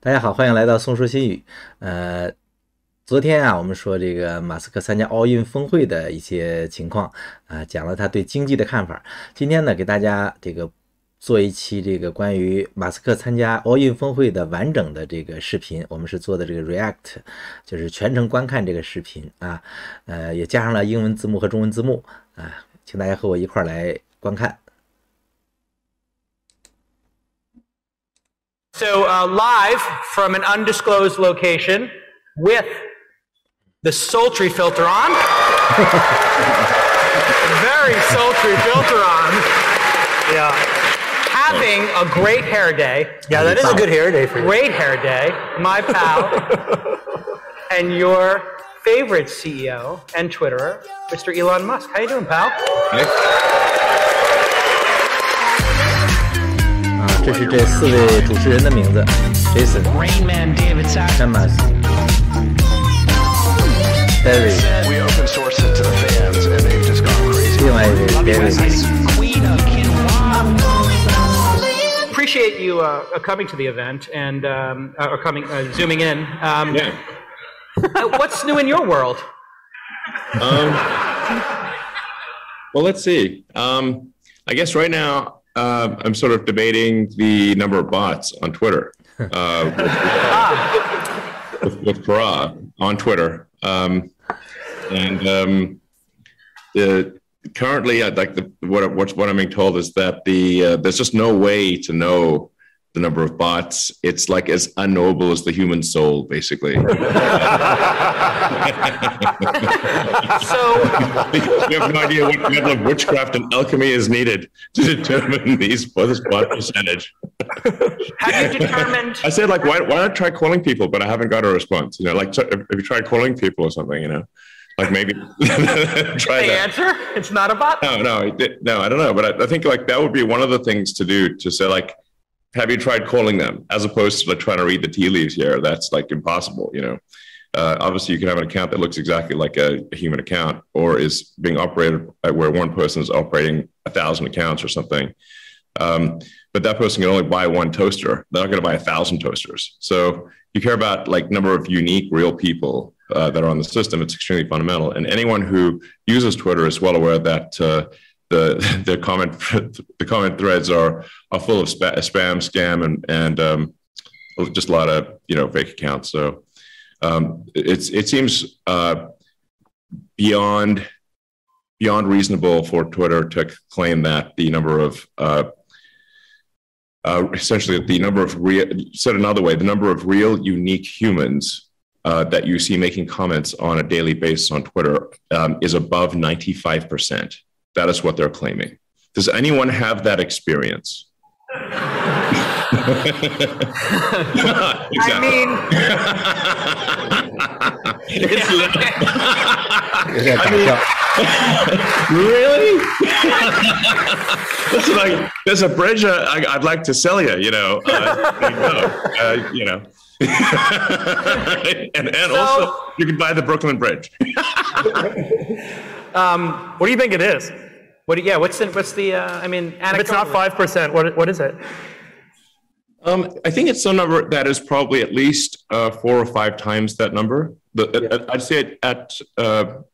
大家好，欢迎来到松说新语。昨天啊，我们说这个马斯克参加ALL-IN峰会的一些情况啊，讲了他对经济的看法。今天呢，给大家这个做一期这个关于马斯克参加ALL-IN峰会的完整的这个视频，我们是做的这个 React， 就是全程观看这个视频啊，也加上了英文字幕和中文字幕啊，请大家和我一块儿来观看。So live from an undisclosed location with the sultry filter on. Very sultry filter on. Yeah. Having a great hair day. Yeah, that is a good hair day for you. Great hair day. My pal and your favorite CEO and Twitterer, Mr. Elon Musk. How you doing, pal? Hey. 这是这4位主持人的名字 ：Jason、Thomas、Barry。另外一位 Barry。 Appreciate you coming to the event and or coming zooming in. Yeah. What's new in your world? Well, let's see. I guess right now. I'm sort of debating the number of bots on Twitter with Parag on Twitter, currently, what I'm being told is that there's just no way to know the number of bots. It's like as unknowable as the human soul, basically. So we have no idea what level of witchcraft and alchemy is needed to determine this bot percentage. Have you determined? I said, like, why not try calling people? But I haven't got a response. You know, like, if you tried calling people or something, you know, like maybe try the that. Answer? It's not a bot. No, I don't know. But I think like that would be one of the things to do, to say, like, have you tried calling them, as opposed to like trying to read the tea leaves here? That's like impossible, you know. Obviously, you can have an account that looks exactly like a human account, or is being operated where one person is operating 1,000 accounts or something. But that person can only buy one toaster. They're not going to buy 1,000 toasters. So you care about like number of unique, real people that are on the system. It's extremely fundamental. And anyone who uses Twitter is well aware that the comment threads are full of spam, scam, and just a lot of, you know, fake accounts. So it seems beyond reasonable for Twitter to claim that the number of essentially the number of said another way, the number of real unique humans that you see making comments on a daily basis on Twitter is above 95%. That is what they're claiming. Does anyone have that experience? Exactly. I mean, really? It's like, there's a bridge I'd like to sell you, you know. You know. and so, also, you can buy the Brooklyn Bridge. What do you think it is? What's the I mean, if it's not 5%, what is it? I think it's some number that is probably at least 4 or 5 times that number. I'd say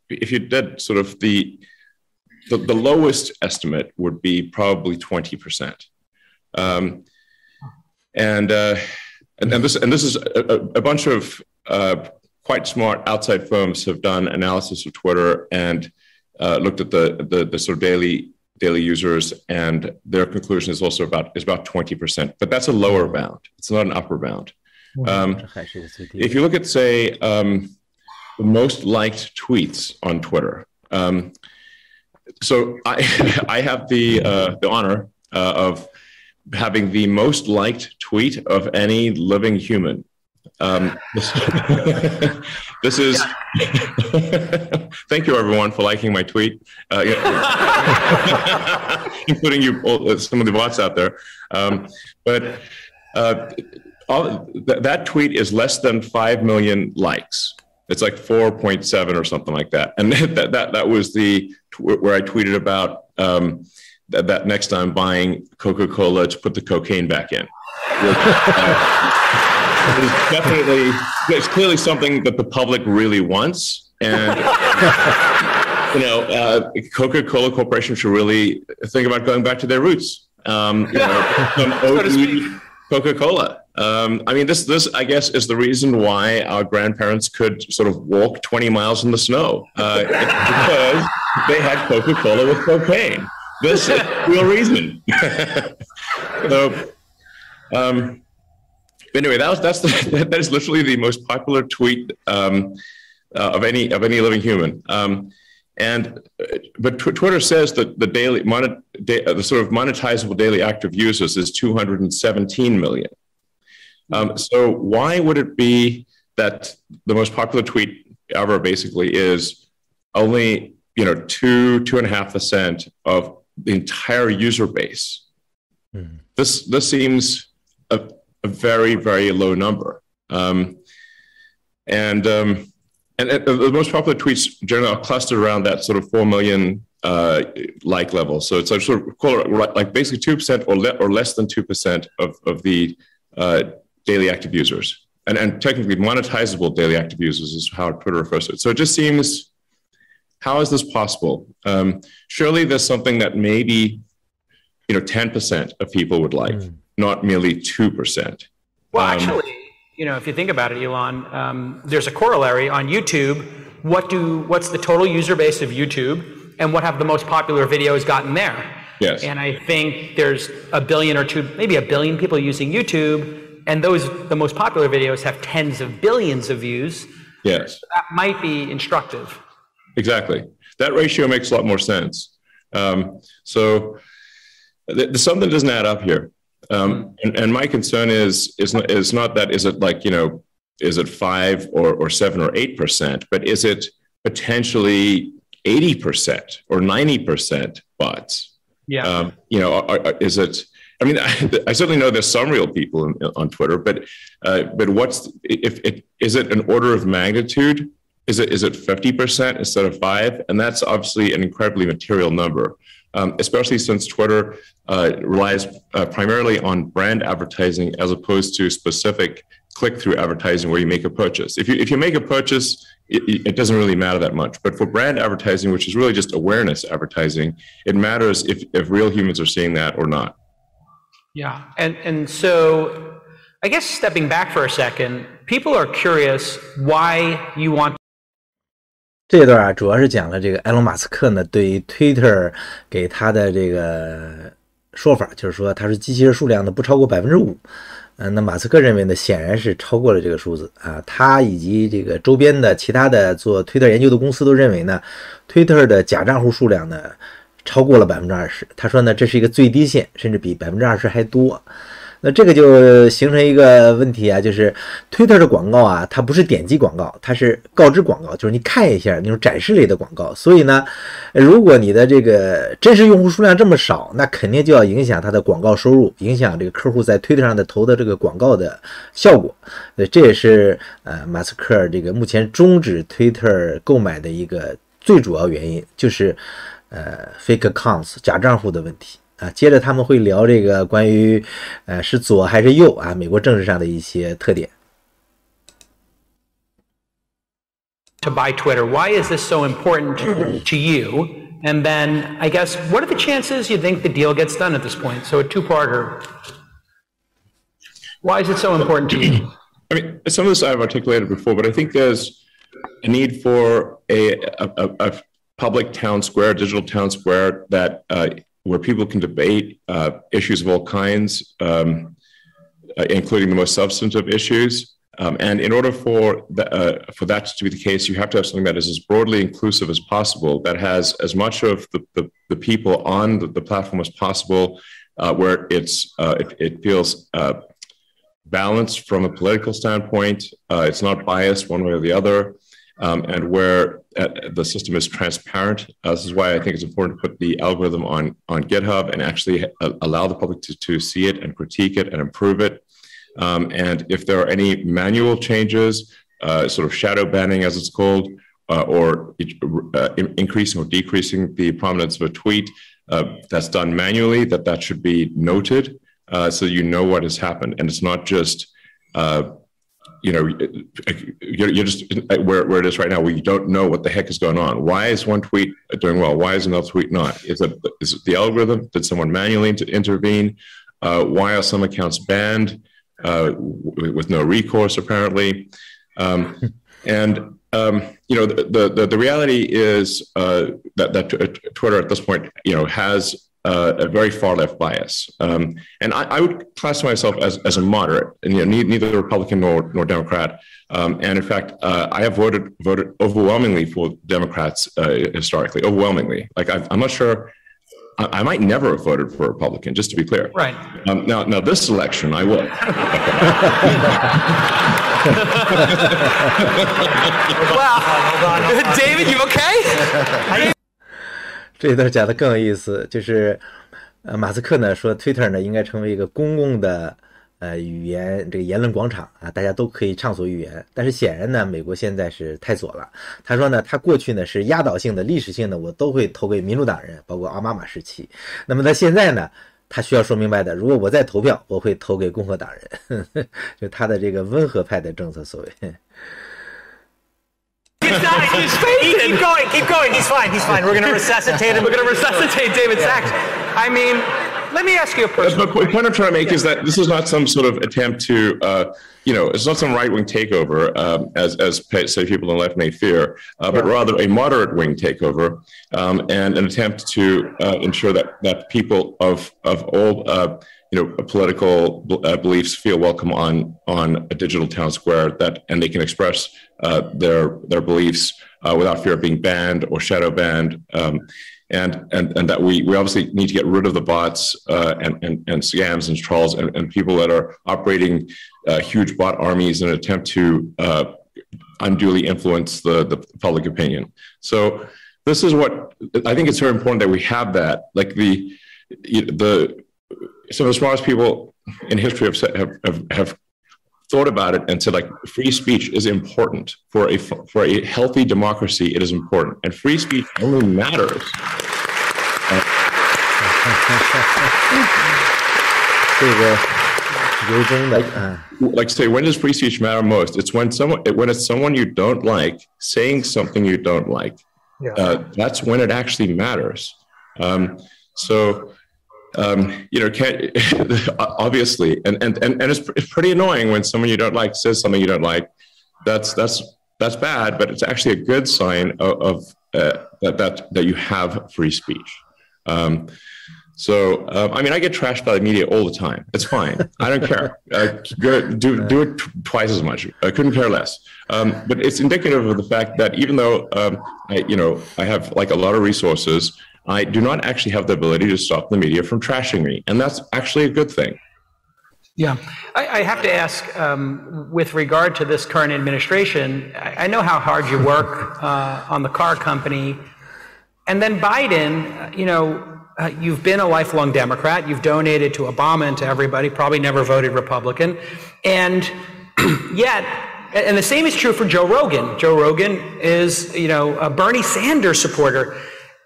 if you did sort of the lowest estimate would be probably 20%. And this is a bunch of quite smart outside firms have done analysis of Twitter and looked at the sort of daily users, and their conclusion is also about 20%, but that's a lower bound. It's not an upper bound. If you look at, say, the most liked tweets on Twitter, so I have the honor of having the most liked tweet of any living human. This is thank you everyone for liking my tweet, including you, some of the bots out there, but that tweet is less than 5 million likes. It's like 4.7 or something like that, and that was where I tweeted about that next time buying Coca-Cola to put the cocaine back in. it's clearly something that the public really wants, and Coca-Cola Corporation should really think about going back to their roots. Some OG Coca-Cola. I mean, this I guess is the reason why our grandparents could sort of walk 20 miles in the snow. Because they had Coca-Cola with cocaine. This is the real reason. Anyway, that is literally the most popular tweet of any living human. But Twitter says that the sort of monetizable daily active users is 217 million. So why would it be that the most popular tweet ever basically is only 2.5% of the entire user base? This seems a very, very low number. And the most popular tweets generally are clustered around that sort of 4 million like level. So it's sort of call it like basically 2% or less than 2% of the daily active users. And technically monetizable daily active users is how Twitter refers to it. So it just seems, how is this possible? Surely there's something that maybe 10% of people would like, not merely 2%. Well, actually, if you think about it, Elon, there's a corollary on YouTube. What's the total user base of YouTube, and what have the most popular videos gotten there? Yes. And I think there's a billion or two, maybe a billion people using YouTube, and the most popular videos have tens of billions of views. Yes. So that might be instructive. Exactly. That ratio makes a lot more sense. So there's something that doesn't add up here. And my concern is not that, is it like, is it 5 or 7 or 8%, but is it potentially 80% or 90% bots? Yeah. Is it, I mean, I certainly know there's some real people on Twitter, but is it an order of magnitude? Is it 50% instead of 5? And that's obviously an incredibly material number. Especially since Twitter relies primarily on brand advertising as opposed to specific click-through advertising where you make a purchase. If you make a purchase, it doesn't really matter that much. But for brand advertising, which is really just awareness advertising, it matters if real humans are seeing that or not. Yeah, and so I guess stepping back for a second, people are curious why you want. 这段啊，主要是讲了这个埃隆·马斯克呢对于 Twitter 给他的这个说法，就是说他是机器人数量的不超过 5%。那马斯克认为呢，显然是超过了这个数字啊。他以及这个周边的其他的做 Twitter 研究的公司都认为呢 ，Twitter 的假账户数量呢超过了 20%。他说呢，这是一个最低线，甚至比 20% 还多。那这个就形成一个问题啊，就是 Twitter 的广告啊，它不是点击广告，它是告知广告，就是你看一下那种展示类的广告。所以呢，如果你的这个真实用户数量这么少，那肯定就要影响它的广告收入，影响这个客户在 Twitter 上的投的这个广告的效果。这也是马斯克这个目前终止 Twitter 购买的一个最主要原因，就是fake accounts 假账户的问题。接着他们会聊这个关于是左还是右啊，美国政治上的一些特点。To buy Twitter, why is this so important to you? And then, I guess, what are the chances you think the deal gets done at this point? So a two-parter. Why is it so important to you? I mean, some of this I've articulated before, but I think there's a need for a public town square, digital town square that where people can debate issues of all kinds, including the most substantive issues. And in order for that to be the case, you have to have something that is as broadly inclusive as possible, that has as much of the people on the platform as possible, where it feels balanced from a political standpoint, it's not biased one way or the other, and where the system is transparent. This is why I think it's important to put the algorithm on GitHub and actually allow the public to see it and critique it and improve it. And if there are any manual changes, sort of shadow banning as it's called, or increasing or decreasing the prominence of a tweet that's done manually, that should be noted so you know what has happened. And it's not just you're just where it is right now, where you don't know what the heck is going on. Why is one tweet doing well? Why is another tweet not? Is it the algorithm? Did someone manually intervene? Why are some accounts banned with no recourse, apparently? The reality is that Twitter at this point, has a very far left bias, and I would classify myself as a moderate, and neither Republican nor Democrat. And in fact, I have voted overwhelmingly for Democrats historically, overwhelmingly. Like I'm not sure. I might never have voted for a Republican, just to be clear. Right. Now this election, I will. Wow. David, you okay? 这一段讲的更有意思，就是马斯克呢说 Twitter 呢应该成为一个公共的语言这个言论广场啊，大家都可以畅所欲言。但是显然呢，美国现在是太左了。他说呢，他过去呢是压倒性的、历史性的，我都会投给民主党人，包括奥巴马时期。那么他现在呢，他需要说明白的，如果我再投票，我会投给共和党人。就他的这个温和派的政策所谓。Keep going. He's fine. We're going to resuscitate him. We're going to resuscitate David Sachs. I mean, let me ask you a personal question. The point I'm trying to make is that this is not some sort of attempt to, it's not some right-wing takeover, as say people in the left may fear, but rather a moderate-wing takeover, and an attempt to ensure that people of all political beliefs feel welcome on a digital town square, and they can express their beliefs without fear of being banned or shadow banned, and that we obviously need to get rid of the bots and scams and trolls and people that are operating huge bot armies in an attempt to unduly influence the public opinion. So this is what I think it's very important that we have that, like some of the smartest people in history have thought about it and said, like, free speech is important for a healthy democracy. It is important, and free speech only matters. Like, say, when does free speech matter most? It's when it's someone you don't like saying something you don't like. Yeah. That's when it actually matters. Obviously, and it's pretty annoying when someone you don't like says something you don't like. That's bad, but it's actually a good sign of that you have free speech. I get trashed by the media all the time. It's fine. I don't care. Do it twice as much. I couldn't care less. But it's indicative of the fact that even though I have like a lot of resources, I do not actually have the ability to stop the media from trashing me, and that's actually a good thing. Yeah. I have to ask, with regard to this current administration, I know how hard you work on the car company, and then Biden, you've been a lifelong Democrat, you've donated to Obama and to everybody, probably never voted Republican, and yet, and the same is true for Joe Rogan. Joe Rogan is, a Bernie Sanders supporter.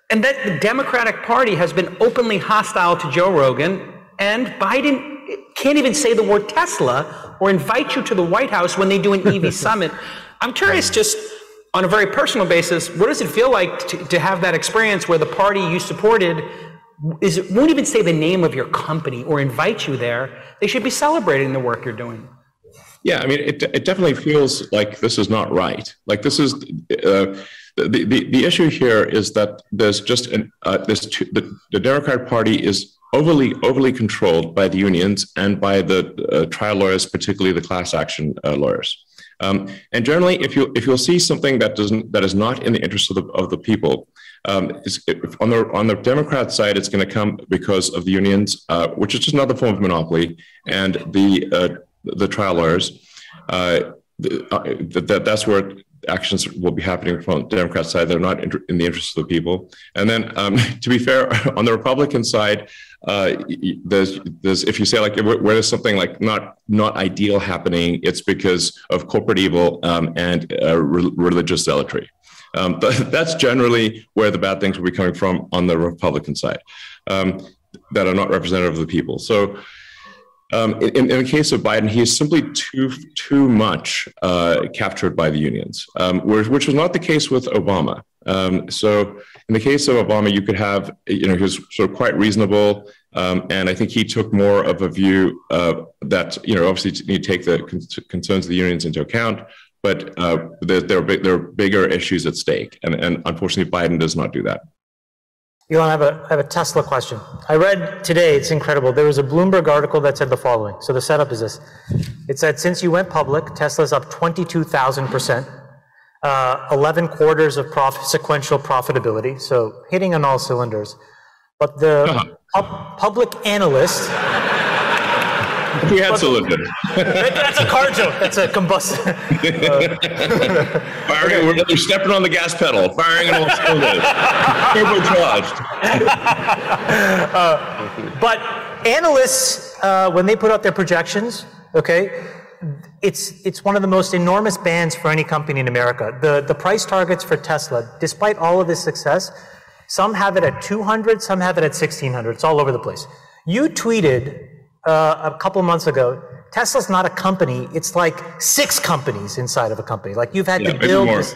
And that the Democratic Party has been openly hostile to Joe Rogan, and Biden can't even say the word Tesla or invite you to the White House when they do an EV summit. I'm curious, just on a very personal basis, what does it feel like to have that experience where the party you supported won't even say the name of your company or invite you there? They should be celebrating the work you're doing. Yeah, I mean, it definitely feels like this is not right. Like this is... The issue here is that there's just the Democratic Party is overly controlled by the unions and by the trial lawyers, particularly the class action lawyers. And generally, if you'll see something that is not in the interest of the people, on the Democrat side, it's going to come because of the unions, which is just another form of monopoly, and the trial lawyers. That's where actions will be happening from the Democrat side. They're not in the interest of the people. And then, to be fair, on the Republican side, there's if you say like where there's something like not ideal happening, it's because of corporate evil and religious zealotry. That's generally where the bad things will be coming from on the Republican side, that are not representative of the people. So In the case of Biden, he is simply too much captured by the unions, which was not the case with Obama. So in the case of Obama, you could have, he was sort of quite reasonable, and I think he took more of a view that, obviously you need to take the concerns of the unions into account, but there are bigger issues at stake, and unfortunately, Biden does not do that. Elon, I have a Tesla question. I read today, it's incredible. There was a Bloomberg article that said the following. So the setup is this. It said, since you went public, Tesla's up 22,000%, 11 quarters of sequential profitability, so hitting on all cylinders. But the public analyst... We had cylinders. That's a car joke. That's a combustion. Firing, we're stepping on the gas pedal, firing on all cylinders. Turbocharged. But analysts, when they put out their projections, okay, it's one of the most enormous bans for any company in America. The price targets for Tesla, despite all of this success, some have it at 200, some have it at 1,600. It's all over the place. You tweeted a couple months ago, Tesla's not a company, it's like 6 companies inside of a company. Like you've had to build this.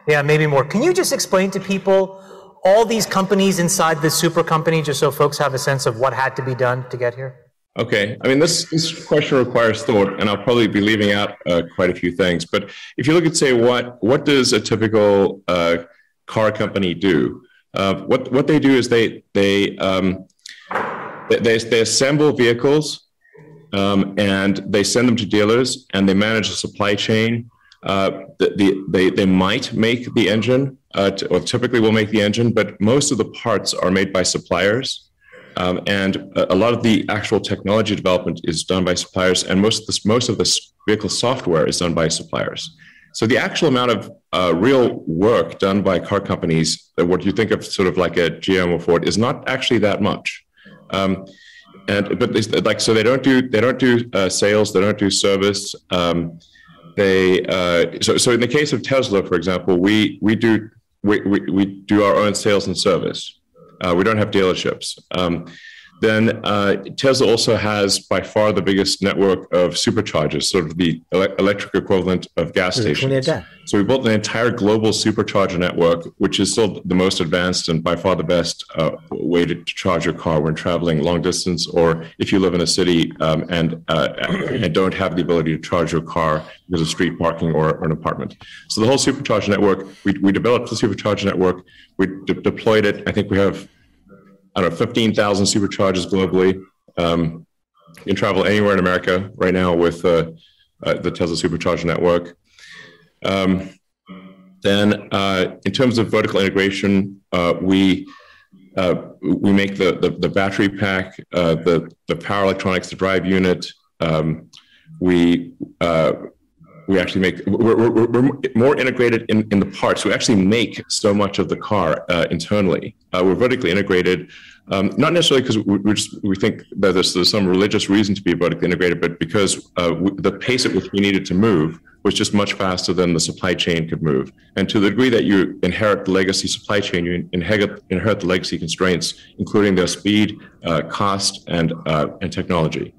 Yeah, maybe more. Can you just explain to people all these companies inside this super company, just so folks have a sense of what had to be done to get here? Okay, I mean, this question requires thought, and I'll probably be leaving out quite a few things. But if you look at, say, what does a typical car company do? What they do is they assemble vehicles and they send them to dealers, and they manage the supply chain. They might make the engine, or typically will make the engine, but most of the parts are made by suppliers. And a lot of the actual technology development is done by suppliers, and most of the vehicle software is done by suppliers. So the actual amount of real work done by car companies, what you think of sort of like a GM or Ford, is not actually that much. So they don't do sales, they don't do service. So in the case of Tesla, for example, we do our own sales and service. We don't have dealerships. Then Tesla also has by far the biggest network of superchargers, sort of the electric equivalent of gas stations. So we built an entire global supercharger network, which is still the most advanced and by far the best way to charge your car when traveling long distance, or if you live in a city and don't have the ability to charge your car because of street parking or an apartment. So the whole supercharger network, we developed the supercharger network, we deployed it. I think we have 15,000 superchargers globally. You can travel anywhere in America right now with the Tesla supercharger network. Then, in terms of vertical integration, we make the battery pack, the power electronics, the drive unit. We actually we're more integrated in the parts. We actually make so much of the car internally. We're vertically integrated, not necessarily because we think that there's some religious reason to be vertically integrated, but because the pace at which we needed to move was just much faster than the supply chain could move. And to the degree that you inherit the legacy supply chain, you inherit the legacy constraints, including their speed, cost, and technology.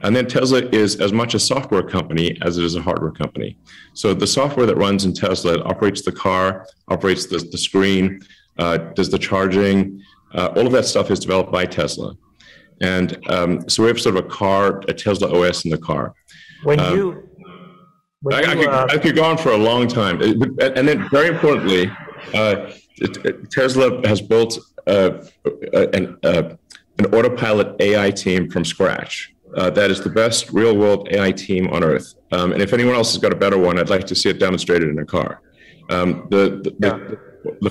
And then Tesla is as much a software company as it is a hardware company. So the software that runs in Tesla operates the car, operates the screen, does the charging. All of that stuff is developed by Tesla. And so we have sort of a Tesla OS in the car. I could go on for a long time. And then very importantly, Tesla has built an Autopilot AI team from scratch. That is the best real-world AI team on Earth. And if anyone else has got a better one, I'd like to see it demonstrated in a car. The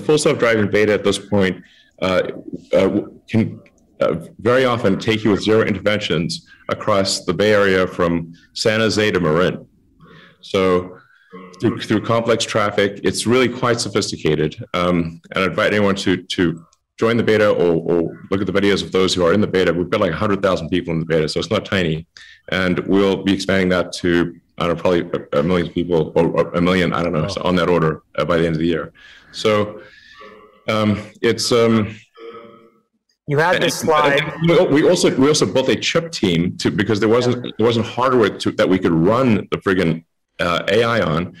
full self-driving beta at this point can very often take you with 0 interventions across the Bay Area from San Jose to Marin. So through complex traffic, it's really quite sophisticated. And I invite anyone to join the beta or look at the videos of those who are in the beta. We've got like 100,000 people in the beta, so it's not tiny. And we'll be expanding that to, probably a million people, or a million, so on that order by the end of the year. So it's You had this slide. We also built a chip team because there wasn't hardware that we could run the friggin' AI on.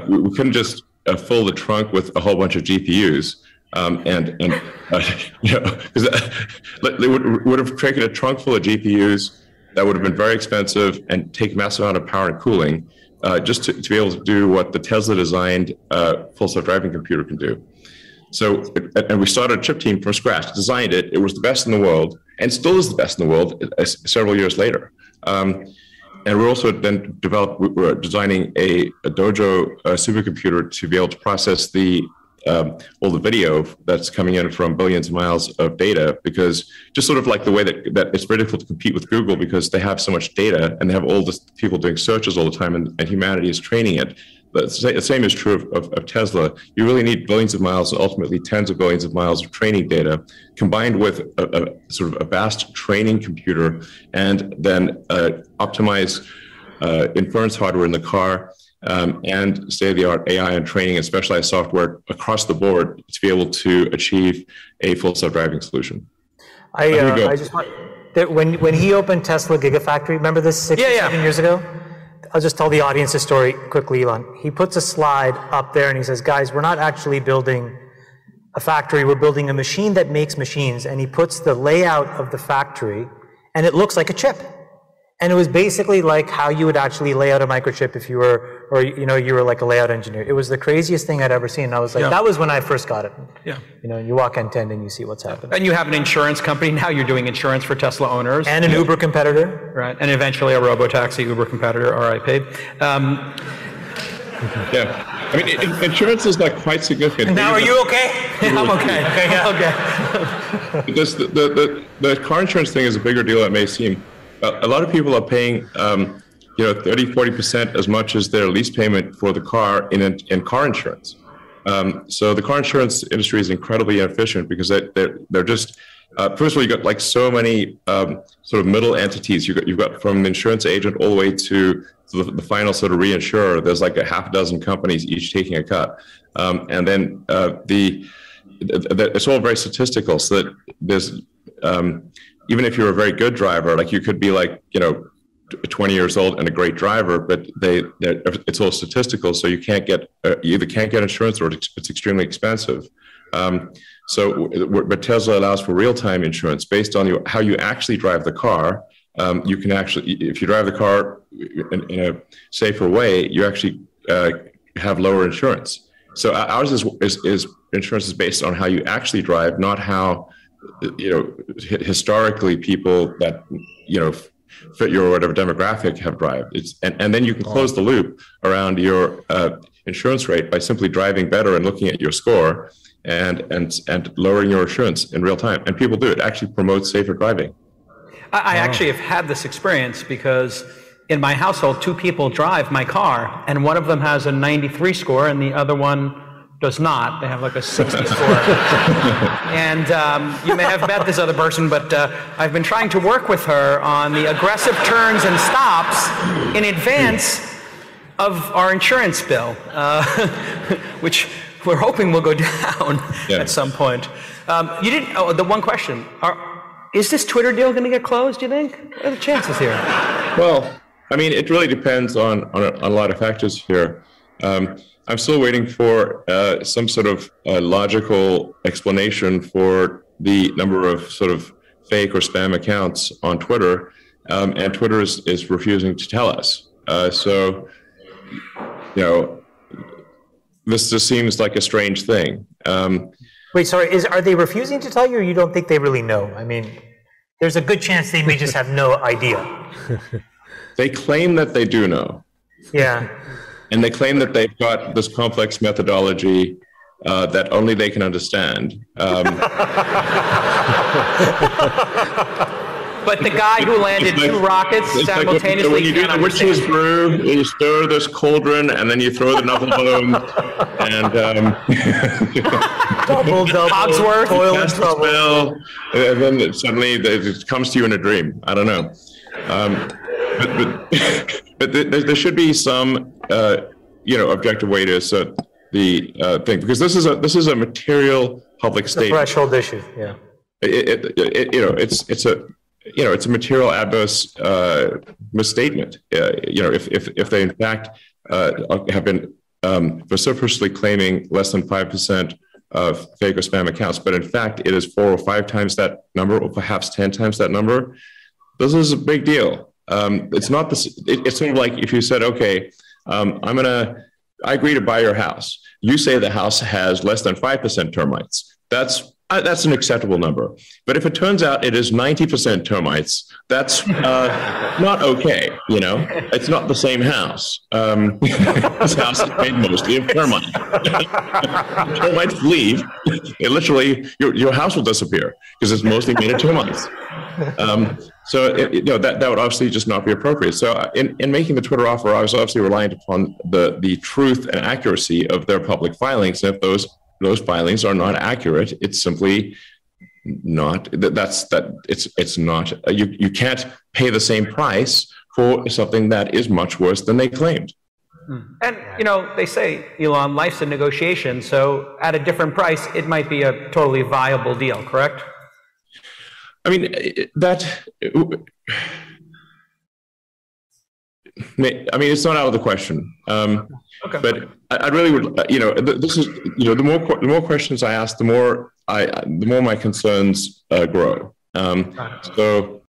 We couldn't just fill the trunk with a whole bunch of GPUs. Because it would have taken a trunk full of GPUs that would have been very expensive and take massive amount of power and cooling just to be able to do what the Tesla designed full self-driving computer can do. So, and we started a chip team from scratch, designed it. It was the best in the world, and still is the best in the world several years later. And we also then we're designing a Dojo supercomputer to be able to process all the video that's coming in from billions of miles of data, because just sort of like the way that it's very difficult to compete with Google because they have so much data and they have all the people doing searches all the time, and humanity is training it. But the same is true of Tesla. You really need billions of miles and ultimately tens of billions of miles of training data combined with a sort of a vast training computer, and then optimize inference hardware in the car, and state-of-the-art AI and training and specialized software across the board to be able to achieve a full self-driving solution. I just want that when he opened Tesla Gigafactory, remember this 7 years ago? I'll just tell the audience a story quickly, Elon. He puts a slide up there and he says, guys, we're not actually building a factory, we're building a machine that makes machines. And he puts the layout of the factory and it looks like a chip. And it was basically like how you would actually lay out a microchip if you were, you were like a layout engineer. It was the craziest thing I'd ever seen. And I was like, that was when I first got it. Yeah. You walk N10 and you see what's happening. And you have an insurance company. Now you're doing insurance for Tesla owners. And an Uber competitor. Right. And eventually a robo-taxi Uber competitor, RIP. I mean, insurance is not quite significant. Now, are you okay? I'm okay. Okay, yeah. Okay. Because the car insurance thing is a bigger deal than it may seem. A lot of people are paying, 30-40% as much as their lease payment for the car in car insurance. So the car insurance industry is incredibly inefficient because they're just first of all, you got like so many sort of middle entities. You've got from the insurance agent all the way to the final sort of reinsurer. There's like a half dozen companies each taking a cut, and then it's all very statistical. So that there's even if you're a very good driver, like you could be like 20 years old and a great driver, but it's all statistical. So you either can't get insurance or it's extremely expensive. But Tesla allows for real-time insurance based on how you actually drive the car. You can actually, if you drive the car in a safer way, you actually have lower insurance. So ours is insurance is based on how you actually drive, not how historically people that fit your whatever demographic have driven. And then you can close the loop around your insurance rate by simply driving better and looking at your score and lowering your insurance in real time. And people do it. Actually promotes safer driving. I actually have had this experience because in my household, 2 people drive my car, and one of them has a 93 score and the other one does not. They have like a 60 score. And you may have met this other person, but I've been trying to work with her on the aggressive turns and stops in advance of our insurance bill, which we're hoping will go down at some point. The one question, is this Twitter deal going to get closed, do you think? What are the chances here? Well, I mean, it really depends on a lot of factors here. I'm still waiting for some sort of logical explanation for the number of sort of fake or spam accounts on Twitter, and Twitter is refusing to tell us. This just seems like a strange thing. Wait, sorry, are they refusing to tell you, or you don't think they really know? I mean, there's a good chance they may just have no idea. They claim that they do know. Yeah. And they claim that they've got this complex methodology that only they can understand. But the guy who landed 2 rockets simultaneously when you do the witch's brew, you stir this cauldron, and then you throw the knuckle bone, and double, Cogsworth, toil and trouble. And then suddenly it comes to you in a dream. I don't know. But there should be some objective way to assert the thing, because this is a material public statement. Threshold issue, yeah. it's a material adverse misstatement. If they in fact have been vociferously claiming less than 5% of fake or spam accounts, but in fact it is 4 or 5 times that number, or perhaps 10 times that number, this is a big deal. It's not this. It's sort of like if you said, okay, I agree to buy your house. You say the house has less than 5% termites. That's an acceptable number. But if it turns out it is 90% termites, that's not okay. It's not the same house. This house is made mostly of termites. Termites leave. Your house will disappear because it's mostly made of termites. That would obviously just not be appropriate. So in making the Twitter offer, I was obviously reliant upon the truth and accuracy of their public filings. And if those filings are not accurate, it's simply not. It's not. You can't pay the same price for something that is much worse than they claimed. And they say, Elon, life's a negotiation. So at a different price, it might be a totally viable deal. Correct? I mean, it's not out of the question. Okay. But I really would, this is, the more questions I ask, the more my concerns grow. So,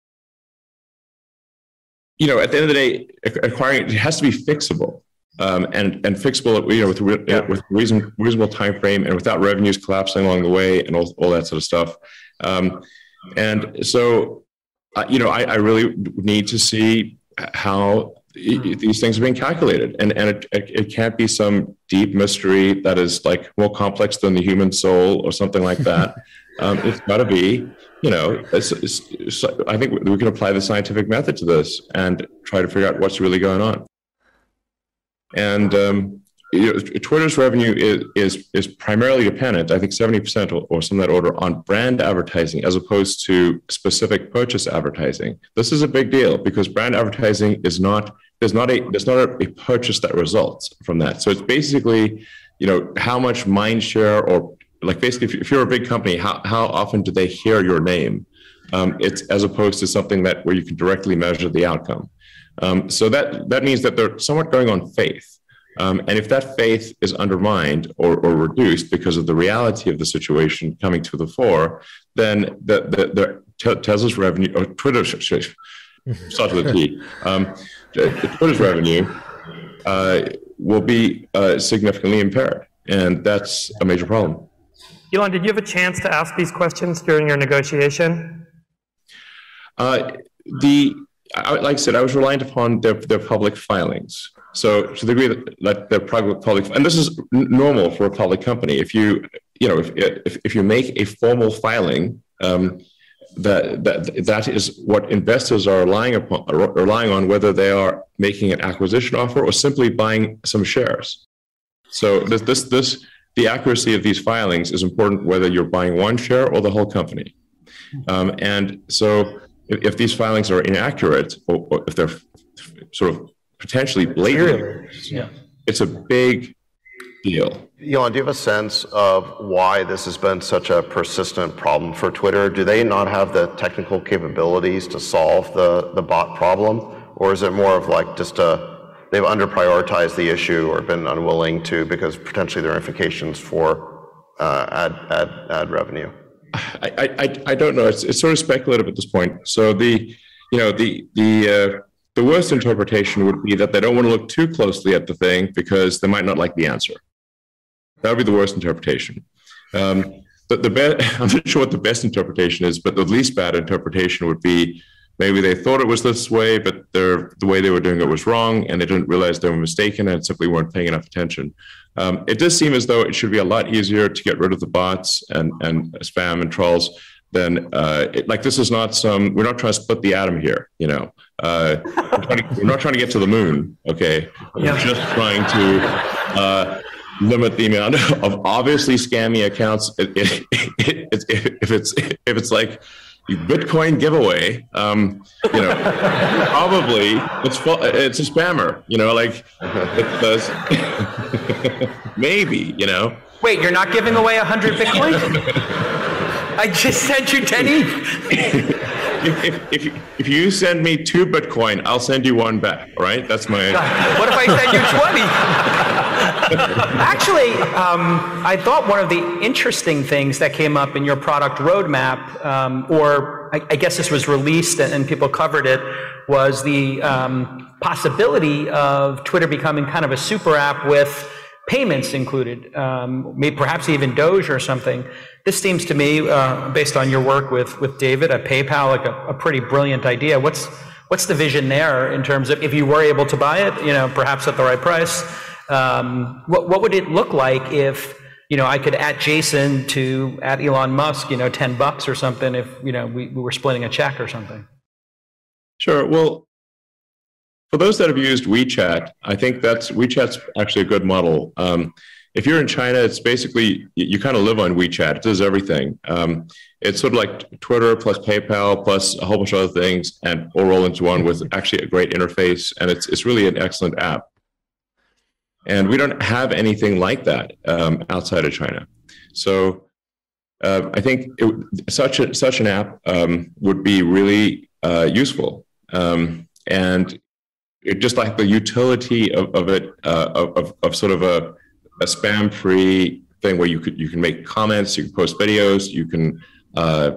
at the end of the day, acquiring it has to be fixable, and fixable, with reasonable time frame and without revenues collapsing along the way and all that sort of stuff. And so, I really need to see how these things are being calculated, and it can't be some deep mystery that is like more complex than the human soul or something like that. It's got to be, I think we can apply the scientific method to this and try to figure out what's really going on. And Twitter's revenue is primarily dependent, I think 70% or some of that order, on brand advertising as opposed to specific purchase advertising. This is a big deal because brand advertising is not, there's not a purchase that results from that. So it's basically, how much mind share, or like basically if you're a big company, how often do they hear your name? It's as opposed to something where you can directly measure the outcome. So that means that they're somewhat going on faith. And if that faith is undermined or reduced because of the reality of the situation coming to the fore, then Tesla's revenue, or Twitter's, start with a T, Twitter's revenue will be significantly impaired. And that's a major problem. Elon, did you have a chance to ask these questions during your negotiation? Like I said, I was reliant upon their public filings. So to the degree that they're public, and this is normal for a public company. If you make a formal filing, that is what investors are relying on, whether they are making an acquisition offer or simply buying some shares. So the accuracy of these filings is important, whether you're buying one share or the whole company. And so if these filings are inaccurate, or if they're sort of potentially blatant, it's a big deal. Elon, do you have a sense of why this has been such a persistent problem for Twitter? Do they not have the technical capabilities to solve the bot problem? Or is it more of like just they've under-prioritized the issue or been unwilling to because potentially there are implications for ad revenue? I don't know. It's sort of speculative at this point. So the worst interpretation would be that they don't want to look too closely at the thing because they might not like the answer. That would be the worst interpretation. I'm not sure what the best interpretation is, but the least bad interpretation would be maybe they thought it was this way, but the way they were doing it was wrong, and they didn't realize they were mistaken and simply weren't paying enough attention. It does seem as though it should be a lot easier to get rid of the bots and spam and trolls than this is not we're not trying to split the atom here, we're not trying to get to the moon, okay? We're just trying to limit the amount of obviously scammy accounts. If it's like Bitcoin giveaway, probably it's a spammer, maybe, Wait, you're not giving away 100 Bitcoin? I just sent you 10 ETH. If you send me 2 Bitcoin, I'll send you 1 back. All right, that's my. What if I send you 20? Actually, I thought one of the interesting things that came up in your product roadmap, or I guess this was released and people covered it, was the possibility of Twitter becoming kind of a super app with payments included, maybe perhaps even Doge or something. This seems to me, based on your work with David at PayPal, like a pretty brilliant idea. What's the vision there in terms of if you were able to buy it, perhaps at the right price? What would it look like if I could at Jason to at Elon Musk, $10 or something if we were splitting a check or something? Sure. Well, for those that have used WeChat, I think WeChat's actually a good model. If you're in China, it's basically, you kind of live on WeChat. It does everything. It's sort of like Twitter plus PayPal plus a whole bunch of other things and all roll into one with actually a great interface. And it's really an excellent app. And we don't have anything like that outside of China. So I think such an app would be really useful. And just like the utility of it, of sort of a spam-free thing where you can make comments, you can post videos, you can, I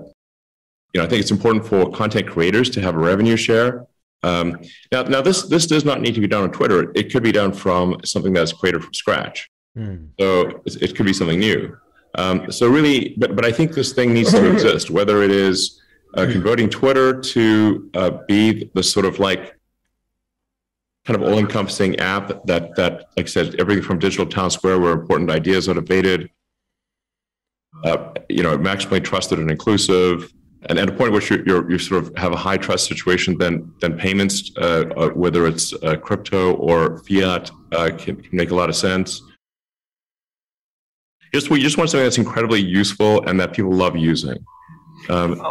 think it's important for content creators to have a revenue share. Now this does not need to be done on Twitter. It could be done from something that's created from scratch. So it could be something new. So really, but I think this thing needs to exist, whether it is converting Twitter to be the sort of like kind of all-encompassing app that, like I said, everything from digital town square where important ideas are debated, maximally trusted and inclusive, and at a point where you sort of have a high trust situation, then payments, whether it's crypto or fiat, can make a lot of sense. We just want something that's incredibly useful and that people love using. But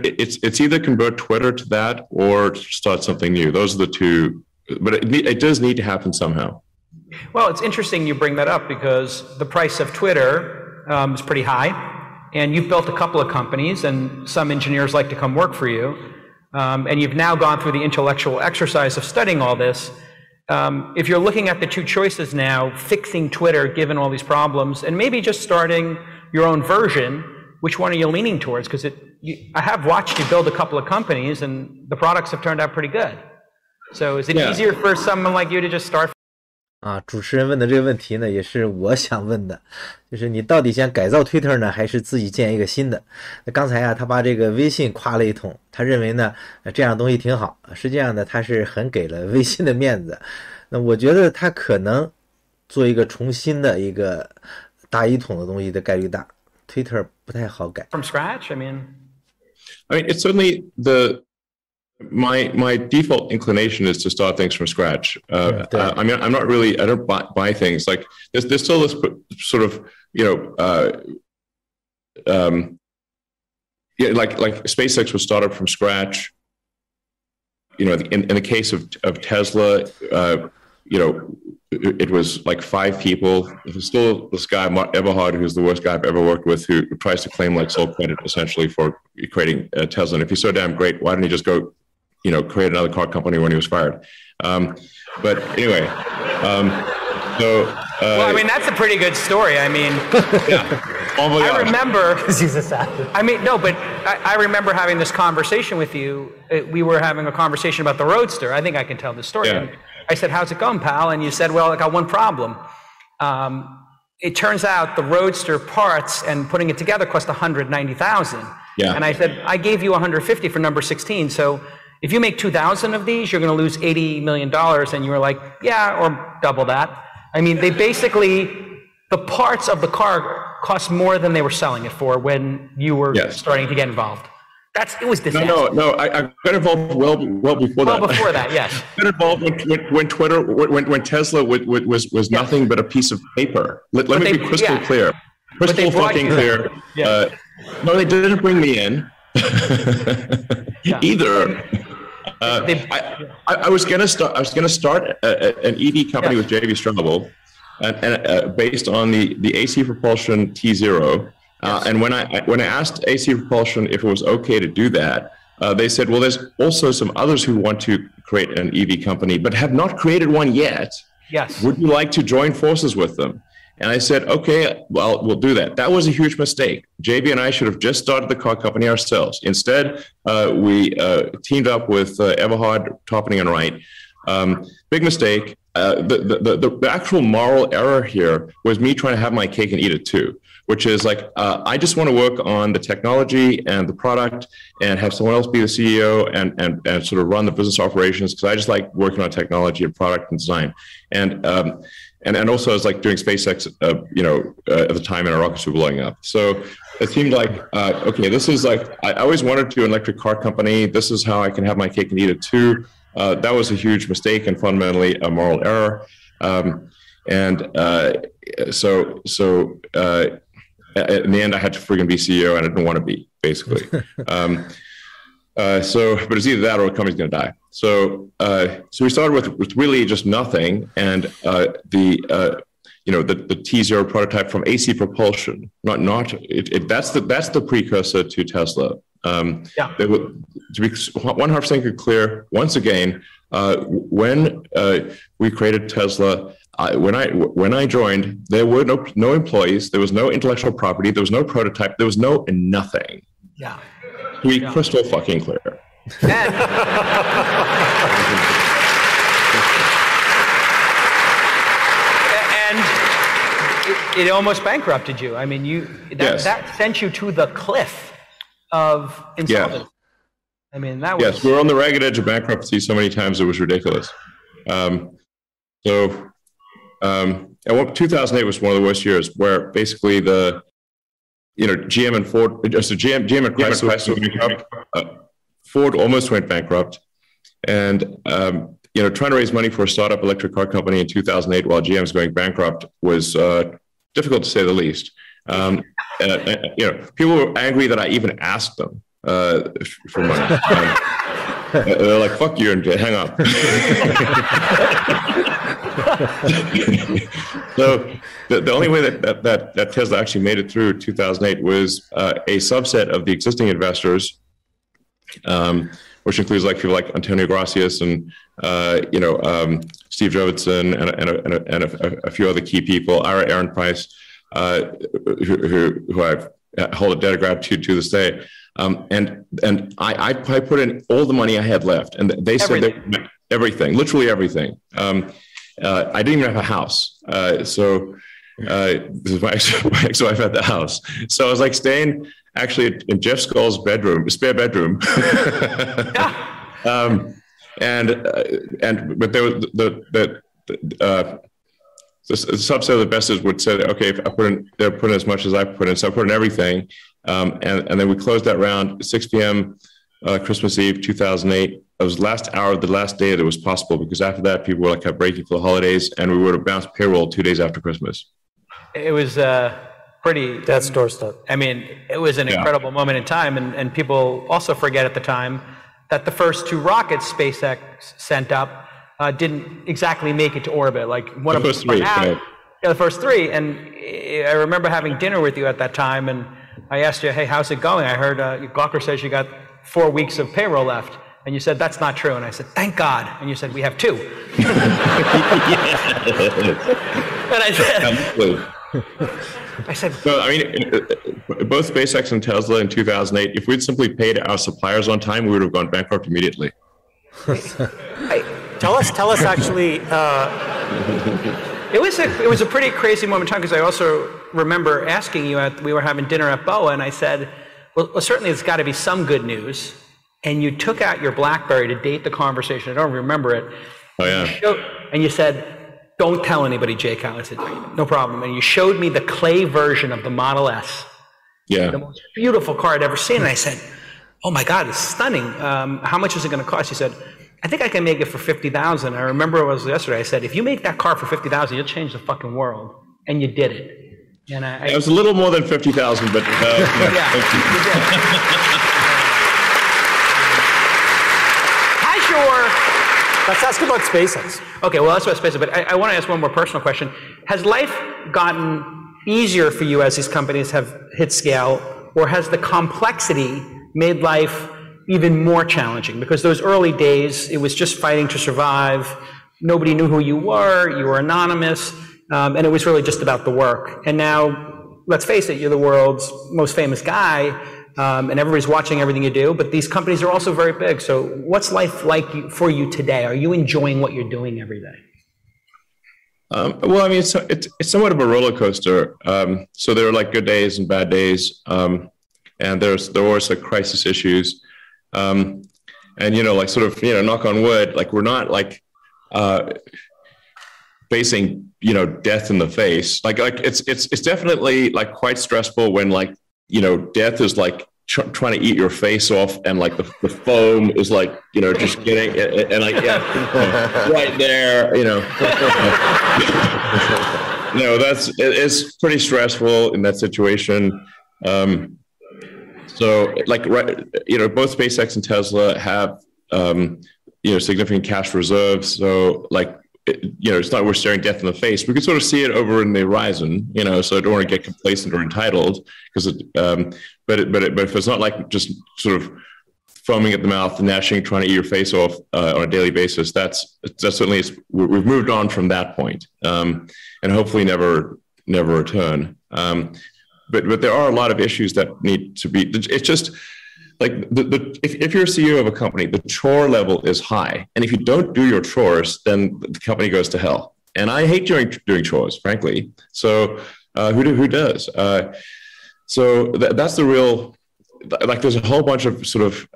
it's either convert Twitter to that or start something new. Those are the two, but it does need to happen somehow. Well, it's interesting you bring that up because the price of Twitter is pretty high, and you've built a couple of companies, and some engineers like to come work for you, and you've now gone through the intellectual exercise of studying all this. If you're looking at the two choices now, fixing Twitter given all these problems, and maybe just starting your own version, which one are you leaning towards? Because I have watched you build a couple of companies, and the products have turned out pretty good. So is it easier for someone like you to just start? 主持人问的这个问题呢，也是我想问的，就是你到底想改造 Twitter 呢，还是自己建一个新的？那刚才啊，他把这个微信夸了一通，他认为呢，这样东西挺好。实际上呢，他是很给了微信的面子。那我觉得他可能做一个重新的一个大一统的东西的概率大。Twitter 不太好改。From scratch, I mean, it's certainly my default inclination is to start things from scratch. I mean, I'm not really, I don't buy things like there's still this sort of, like SpaceX was started from scratch. In the case of Tesla, it was like 5 people. There's still this guy, Mark Eberhard, who's the worst guy I've ever worked with, who tries to claim like sole credit essentially for creating Tesla. And if he's so damn great, why didn't he just go, create another car company when he was fired? But anyway, well, I mean, that's a pretty good story. I mean, I remember, because he's assassin. I mean, no, but I remember having this conversation with you. We were having a conversation about the Roadster. I think I can tell this story. Yeah. I said, how's it going, pal? And you said, well, I got one problem. It turns out the Roadster parts and putting it together cost $190,000. Yeah. And I said, I gave you $150 for number 16. So if you make 2,000 of these, you're going to lose $80 million. And you were like, yeah, or double that. I mean, they basically, the parts of the car cost more than they were selling it for when you were starting to get involved. It was disaster. No, I got involved well before that. Well before that, yes. I got involved when Tesla was nothing but a piece of paper. Let me be crystal clear. Crystal fucking clear. No, they didn't bring me in either. I was gonna start an EV company with JV Strobel, and based on the AC propulsion T0. And when I asked AC Propulsion if it was okay to do that, they said, well, there's also some others who want to create an EV company, but have not created one yet. Yes. Would you like to join forces with them? And I said, okay, well, we'll do that. That was a huge mistake. JB and I should have just started the car company ourselves. Instead, we teamed up with Everhard, Topping and Wright. Big mistake. The actual moral error here was me trying to have my cake and eat it too, which is like, I just want to work on the technology and the product and have someone else be the CEO and sort of run the business operations, because I just like working on technology and product and design. And also I was like doing SpaceX, at the time, and our rockets were blowing up. So it seemed like, okay, this is like, I always wanted to do an electric car company. This is how I can have my cake and eat it too. That was a huge mistake and fundamentally a moral error. In the end, I had to friggin' be CEO, and I didn't want to be, basically. But it's either that or the company's going to die. So we started with really just nothing, and the T0 prototype from AC Propulsion. That's the precursor to Tesla. To be 100% clear, once again, when we created Tesla, when I joined, there were no employees, there was no intellectual property, there was no prototype, there was no nothing. Yeah. To be crystal fucking clear. And it almost bankrupted you. I mean, that sent you to the cliff of insolvency. I mean, that was... Yes, we were on the ragged edge of bankruptcy so many times it was ridiculous. 2008 was one of the worst years, where basically GM and Ford, so GM and Chrysler went bankrupt. Ford almost went bankrupt, and trying to raise money for a startup electric car company in 2008 while GM was going bankrupt was difficult to say the least. People were angry that I even asked them for money. They're like, "Fuck you," and hang up. So the only way that Tesla actually made it through 2008 was a subset of the existing investors, which includes like people like Antonio Gracias and Steve Jurvetson and a few other key people, Ira Ehrenpreis, who I hold a debt of gratitude to this day. And I put in all the money I had left, and they said everything, literally everything. I didn't even have a house. So this is my ex-wife at the house. So I was like staying actually in Jeff Skull's spare bedroom. But there was the subset of the investors would say, okay, if they're putting as much as I put in, so I put in everything. And then we closed that round at 6 p.m. Christmas Eve, 2008. It was the last hour of the last day that it was possible, because after that, people were kept breaking for the holidays, and we would have bounced payroll 2 days after Christmas. It was pretty... That's doorstep. I mean, it was an incredible moment in time, and people also forget at the time that the first 2 rockets SpaceX sent up didn't exactly make it to orbit. Like one of them spun out. Yeah, the first 3. And I remember having dinner with you at that time, and I asked you, hey, how's it going? I heard Gawker says you got 4 weeks of payroll left. And you said, that's not true. And I said, thank God. And you said, we have 2. And I said, no, I mean, both SpaceX and Tesla in 2008, if we'd simply paid our suppliers on time, we would have gone bankrupt immediately. Tell us actually. It was a pretty crazy moment in time, because I also remember asking you we were having dinner at BOA, and I said, well certainly there's got to be some good news. And you took out your BlackBerry to date the conversation. I don't remember it. Oh, yeah. And you said, don't tell anybody, Jake. I said, no problem. And you showed me the clay version of the Model S. Yeah. The most beautiful car I'd ever seen. And I said, oh my God, it's stunning. How much is it going to cost? You said, I think I can make it for $50,000. I remember it was yesterday. I said, if you make that car for $50,000, you'll change the fucking world. And you did it. And it was a little more than $50,000, but yeah, you did. Let's ask about SpaceX. Okay, well, that's about SpaceX, but I want to ask one more personal question. Has life gotten easier for you as these companies have hit scale, or has the complexity made life even more challenging? Because those early days, it was just fighting to survive. Nobody knew who you were anonymous, and it was really just about the work. And now, let's face it, you're the world's most famous guy, and everybody's watching everything you do, but these companies are also very big. So what's life like for you today? Are you enjoying what you're doing every day? Well, I mean, it's somewhat of a roller coaster. So there are like good days and bad days, and there are also crisis issues. And, you know, like sort of, you know, knock on wood, like we're not like facing, you know, death in the face. Like it's definitely like quite stressful when like, you know, death is like trying to eat your face off, and like the foam is like, you know, just getting and like, yeah, right there, you know. No, it's pretty stressful in that situation. So like, right, you know, both SpaceX and Tesla have, you know, significant cash reserves. So like, you know, it's not we're staring death in the face. We can sort of see it over in the horizon, you know, so I don't want to get complacent or entitled, because but if it's not like just sort of foaming at the mouth and gnashing, trying to eat your face off on a daily basis, that's certainly, we've moved on from that point, and hopefully never return. But there are a lot of issues that need to be, it's just like if you're a CEO of a company, the chore level is high. And if you don't do your chores, then the company goes to hell. And I hate doing chores, frankly. So who does? So that's the real, like there's a whole bunch of sort of,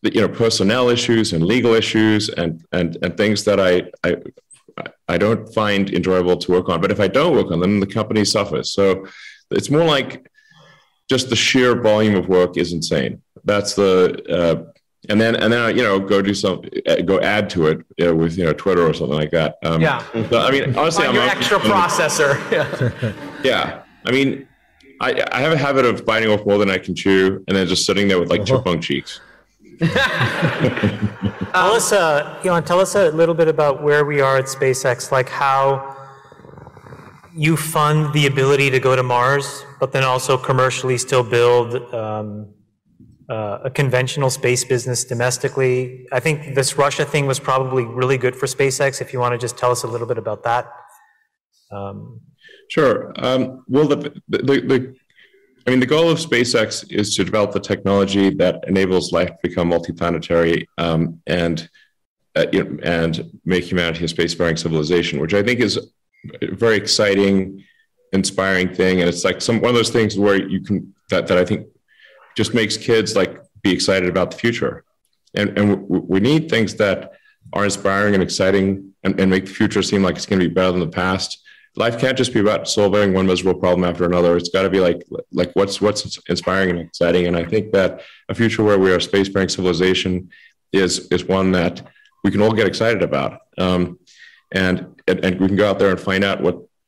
you know, personnel issues and legal issues and things that I don't find enjoyable to work on. But if I don't work on them, the company suffers. So it's more like just the sheer volume of work is insane. That's the, and then you know, go add to it with, you know, Twitter or something like that. Yeah. So, I mean, honestly, on your extra processor. Yeah. Yeah. I mean, I have a habit of biting off more than I can chew, and then just sitting there with like chipmunk cheeks. Tell us a little bit about where we are at SpaceX, like how you fund the ability to go to Mars, but then also commercially still build a conventional space business domestically. I think this Russia thing was probably really good for SpaceX. If you want to just tell us a little bit about that. Sure. Well, I mean, the goal of SpaceX is to develop the technology that enables life to become multiplanetary, and make humanity a spacefaring civilization, which I think is a very exciting, inspiring thing. And it's like one of those things where you can, that I think just makes kids like be excited about the future. And we need things that are inspiring and exciting and make the future seem like it's going to be better than the past. Life can't just be about solving one miserable problem after another. It's got to be like what's inspiring and exciting. And I think that a future where we are a spacefaring civilization is one that we can all get excited about. And we can go out there and find out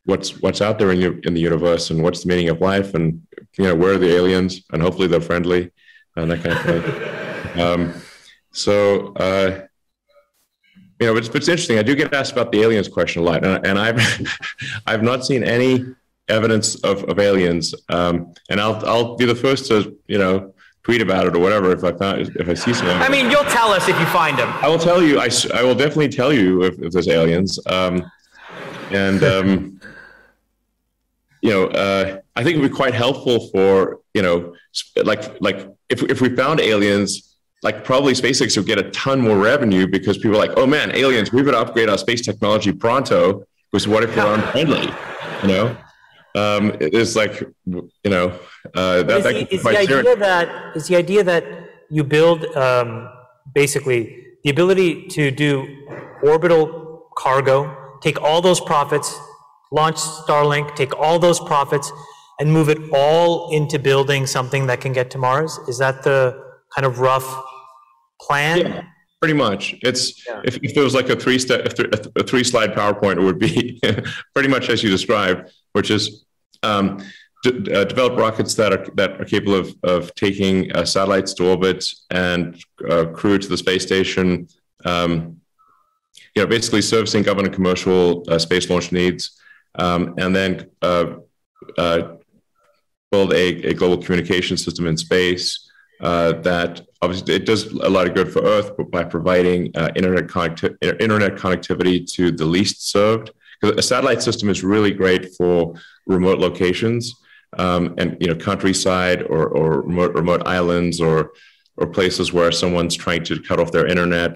what's out there in the universe, and what's the meaning of life, and, you know, where are the aliens, and hopefully they're friendly and that kind of thing. You know, it's interesting. I do get asked about the aliens question a lot, and I've not seen any evidence of aliens. And I'll be the first to, you know, tweet about it or whatever if I see something. I mean, you'll tell us if you find them. I will tell you. I will definitely tell you if there's aliens. You know, I think it'd be quite helpful for, you know, like if we found aliens. Like probably SpaceX will get a ton more revenue, because people are like, oh man, aliens, we've got to upgrade our space technology pronto, because what if they're unfriendly, you know? It's like, you know, is the idea that you build basically the ability to do orbital cargo, take all those profits, launch Starlink, take all those profits, and move it all into building something that can get to Mars? Is that the kind of rough plan? Yeah, pretty much. It's if there was like a three-slide PowerPoint, it would be pretty much as you described, which is develop rockets that are capable of taking satellites to orbit and crew to the space station. You know, basically servicing government and commercial space launch needs, and then build a global communication system in space that obviously it does a lot of good for Earth, but by providing internet connectivity to the least served. Because a satellite system is really great for remote locations and countryside or remote islands or places where someone's trying to cut off their internet.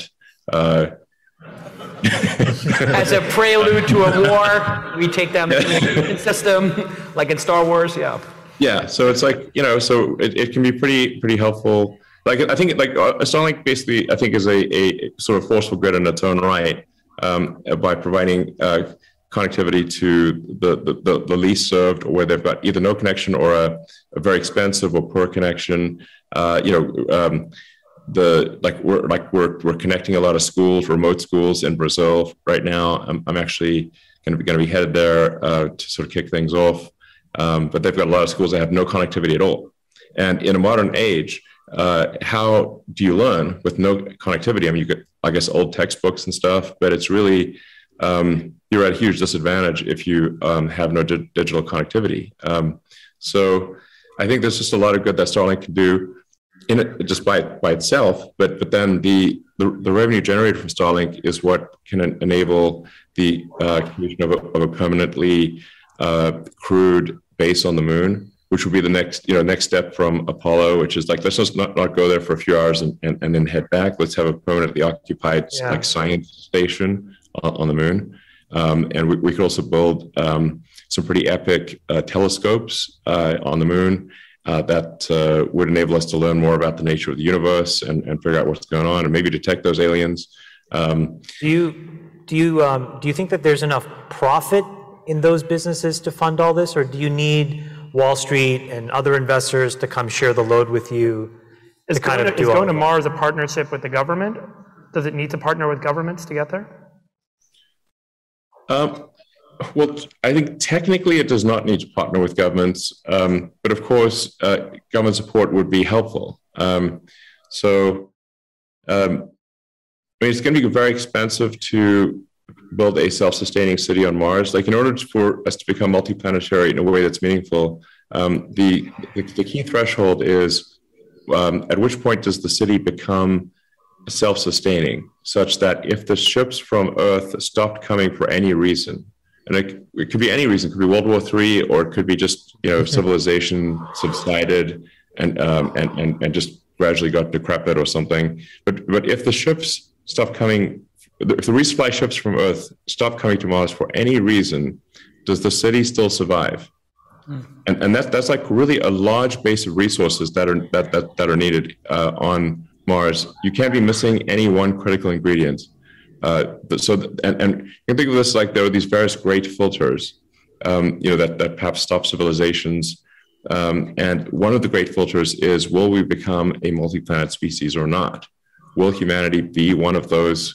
As a prelude to a war, we take down the communication system, like in Star Wars. Yeah. Yeah. So it's like, so it can be pretty helpful. Like, I think Starlink basically, I think, is a sort of forceful good in its own right by providing connectivity to the least served, or where they've got either no connection or a very expensive or poor connection. We're connecting a lot of schools, remote schools in Brazil right now. I'm actually going to be headed there to sort of kick things off. But they've got a lot of schools that have no connectivity at all. And in a modern age, how do you learn with no connectivity? I mean, you get, I guess, old textbooks and stuff, but it's really, you're at a huge disadvantage if you have no digital connectivity. So I think there's just a lot of good that Starlink can do in it just by itself, but then the revenue generated from Starlink is what can enable the creation of a permanently crewed base on the moon, which would be the next step from Apollo, which is like, let's just not go there for a few hours and then head back. Let's have a permanently occupied like science station on the moon. And we could also build some pretty epic telescopes on the moon that would enable us to learn more about the nature of the universe and figure out what's going on and maybe detect those aliens. Do you think that there's enough profit in those businesses to fund all this, or do you need Wall Street and other investors to come share the load with you? Is going to Mars a partnership with the government? Does it need to partner with governments to get there? Well, I think technically it does not need to partner with governments, but of course, government support would be helpful. I mean, it's going to be very expensive to build a self-sustaining city on Mars. Like, in order for us to become multiplanetary in a way that's meaningful, the key threshold is at which point does the city become self-sustaining, such that if the ships from Earth stopped coming for any reason, and it could be any reason, it could be World War III, or it could be just civilization subsided and just gradually got decrepit or something. But if the ships stop coming, if the resupply ships from Earth stop coming to Mars for any reason, does the city still survive? And that's like really a large base of resources that are needed on Mars. You can't be missing any one critical ingredient. And you can think of this like there are these various great filters, that perhaps stop civilizations. And one of the great filters is, will we become a multi-planet species or not? Will humanity be one of those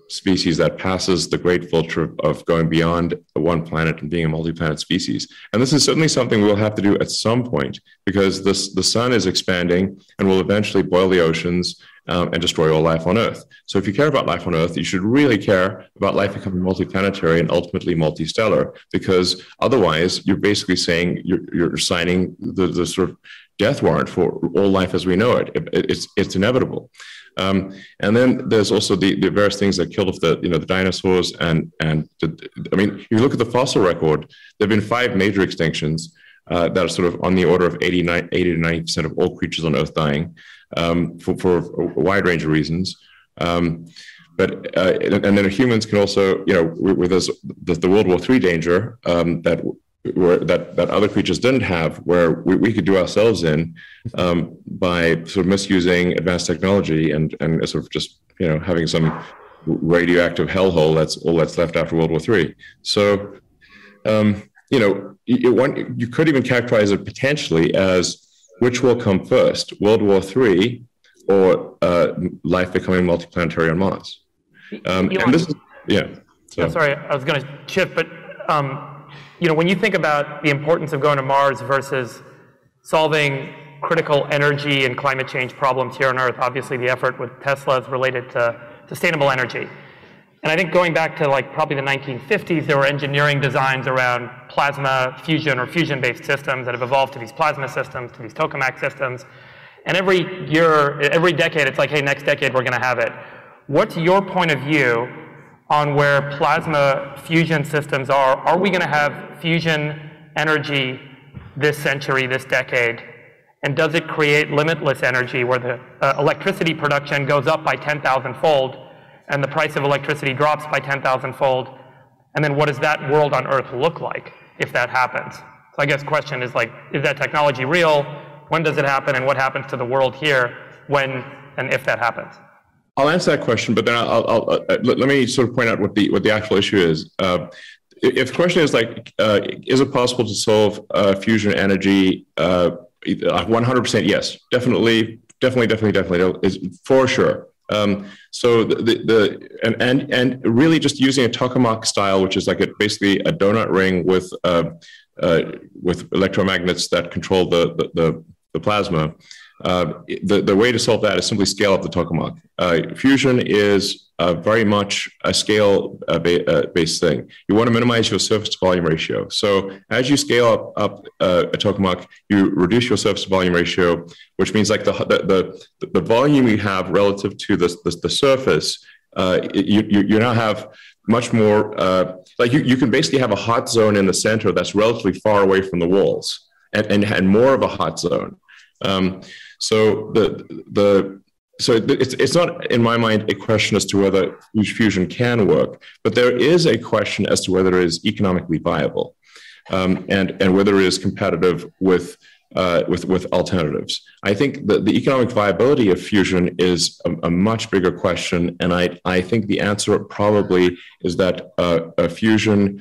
species that passes the great filter of going beyond one planet and being a multi-planet species? And this is certainly something we'll have to do at some point, because the sun is expanding and will eventually boil the oceans and destroy all life on Earth. So if you care about life on Earth, you should really care about life becoming multiplanetary and ultimately multistellar, because otherwise you're basically saying you're signing the sort of death warrant for all life as we know it. It's inevitable. And then there's also the various things that killed off the dinosaurs I mean, if you look at the fossil record, there have been 5 major extinctions that are sort of on the order of 80 to 90% of all creatures on Earth dying for a wide range of reasons. And then humans can also, with the World War III danger that other creatures didn't have, where we could do ourselves in by sort of misusing advanced technology and sort of just having some radioactive hellhole that's all that's left after World War III. So you could even characterize it potentially as which will come first, World War III or life becoming multiplanetary on Mars. And this is sorry, I was going to shift, but when you think about the importance of going to Mars versus solving critical energy and climate change problems here on Earth, obviously the effort with Tesla is related to sustainable energy. And I think going back to like probably the 1950s, there were engineering designs around plasma fusion or fusion-based systems that have evolved to these plasma systems, to these tokamak systems. And every year, every decade, it's like, hey, next decade we're going to have it. What's your point of view on where plasma fusion systems are? Are we going to have fusion energy this century, this decade? And does it create limitless energy where the electricity production goes up by 10,000-fold and the price of electricity drops by 10,000-fold? And then what does that world on Earth look like if that happens? So I guess the question is like, is that technology real? When does it happen? And what happens to the world here when and if that happens? I'll answer that question, but then let me sort of point out what the actual issue is. If the question is like, is it possible to solve fusion energy? 100% yes, definitely, is for sure. So and really just using a tokamak style, which is like basically a donut ring with electromagnets that control the plasma. The way to solve that is simply scale up the tokamak. Fusion is very much a scale-based thing. You want to minimize your surface-to-volume ratio. So as you scale up a tokamak, you reduce your surface-to-volume ratio, which means like the volume you have relative to the surface, you now have much more, like you can basically have a hot zone in the center that's relatively far away from the walls and more of a hot zone. So it's not, in my mind, a question as to whether fusion can work, but there is a question as to whether it is economically viable, and whether it is competitive with alternatives. I think that the economic viability of fusion is a much bigger question, and I think the answer probably is that fusion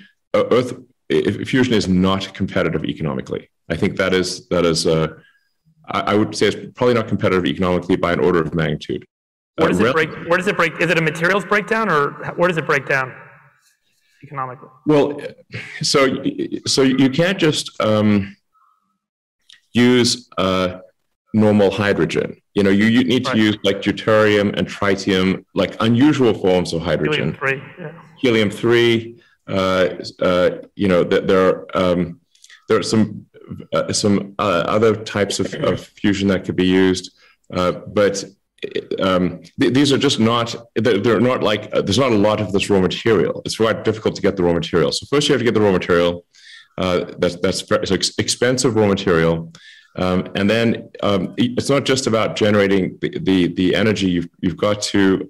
is not competitive economically. I think that is. I would say it's probably not competitive economically by an order of magnitude. Where does it break? Is it a materials breakdown, or where does it break down economically? Well, so you can't just use normal hydrogen. You need to use like deuterium and tritium, like unusual forms of hydrogen. Helium-3. There are some other types of fusion that could be used, but these are just not. They're not like there's not a lot of this raw material. It's quite difficult to get the raw material. So first you have to get the raw material. That's very, so expensive raw material, and then it's not just about generating the energy. You've got to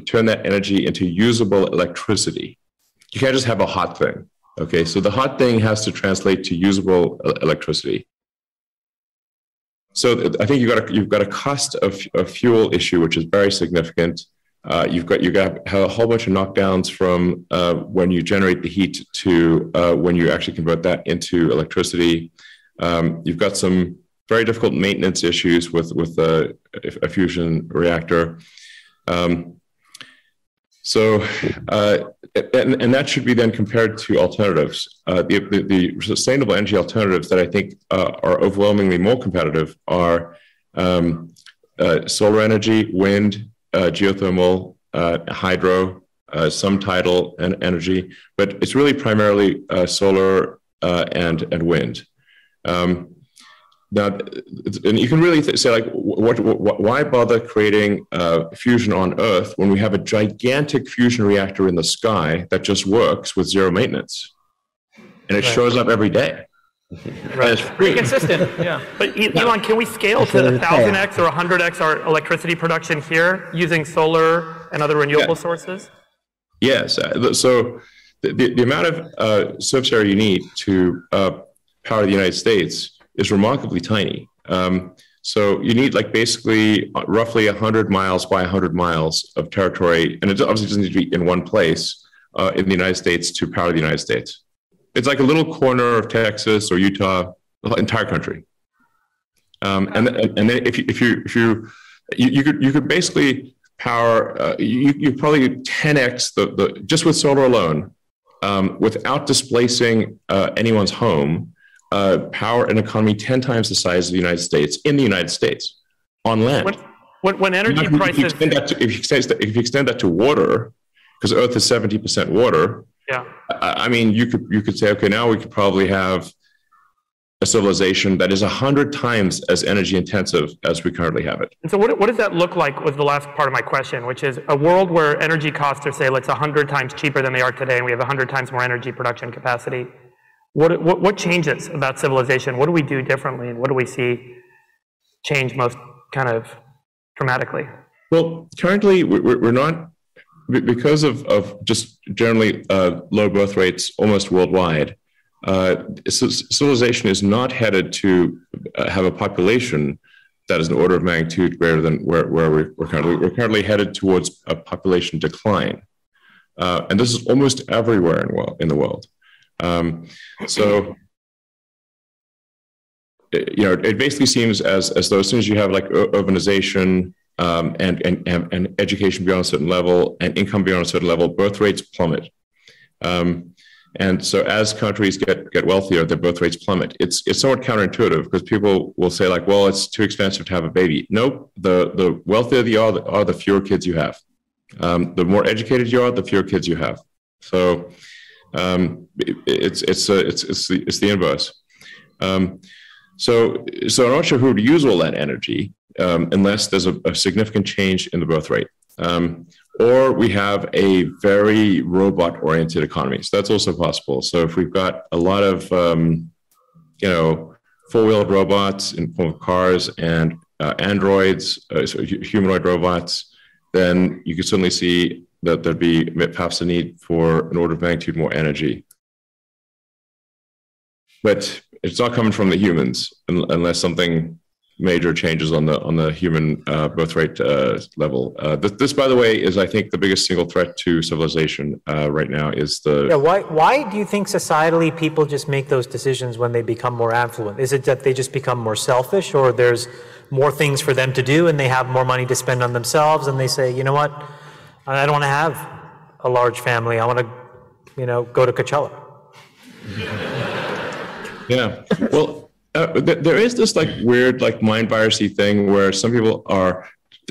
turn that energy into usable electricity. You can't just have a hot thing. Okay, so the hot thing has to translate to usable electricity. So I think you've got a cost of fuel issue, which is very significant. You've got a whole bunch of knockdowns from when you generate the heat to when you actually convert that into electricity. You've got some very difficult maintenance issues with a fusion reactor. And that should be then compared to alternatives. The sustainable energy alternatives that I think are overwhelmingly more competitive are solar energy, wind, geothermal, hydro, some tidal energy, but it's really primarily solar and wind. Now, and you can really say, like, why bother creating fusion on Earth when we have a gigantic fusion reactor in the sky that just works with zero maintenance, and it shows up every day? Right. It's pretty consistent. Yeah. But Elon, can we scale to 1,000x or 100x our electricity production here using solar and other renewable sources? Yes. So the amount of surface area you need to power the United States is remarkably tiny. So you need like basically roughly 100 miles by 100 miles of territory, and it obviously doesn't need to be in one place in the United States to power the United States. It's like a little corner of Texas or Utah, the entire country. And then if you could basically power you probably 10x the just with solar alone, without displacing anyone's home. Power an economy 10 times the size of the United States in the United States on land. When energy prices, if you extend that to water, because Earth is 70% water. Yeah. I mean, you could say, okay, now we could probably have a civilization that is 100 times as energy intensive as we currently have it. And so what does that look like was the last part of my question, which is a world where energy costs are, say, let's 100 times cheaper than they are today, and we have 100 times more energy production capacity. What changes about civilization? What do we do differently, and what do we see change most kind of dramatically? Well, currently we're not, because of just generally low birth rates almost worldwide. Civilization is not headed to have a population that is an order of magnitude greater than where we're currently. We're currently headed towards a population decline, and this is almost everywhere in the world. So, it basically seems as though as soon as you have like urbanization and education beyond a certain level and income beyond a certain level, birth rates plummet. And so as countries get wealthier, their birth rates plummet. It's somewhat counterintuitive because people will say like, well, it's too expensive to have a baby. Nope, the wealthier you are, the fewer kids you have. The more educated you are, the fewer kids you have. So it's the inverse. So I'm not sure who would use all that energy unless there's a significant change in the birth rate. Or we have a very robot-oriented economy. So that's also possible. So if we've got a lot of, four-wheeled robots in form of cars and androids, so humanoid robots, then you could certainly see that there'd be perhaps a need for an order of magnitude more energy. But it's not coming from the humans unless something major changes on the human birth rate level. This, by the way, is I think the biggest single threat to civilization right now is the. Yeah. Why do you think societally people just make those decisions when they become more affluent? Is it that they just become more selfish, or there's more things for them to do and they have more money to spend on themselves, and they say, you know what, I don't want to have a large family. I want to, go to Coachella. Yeah. Well. There is this like weird like mind virusy thing where some people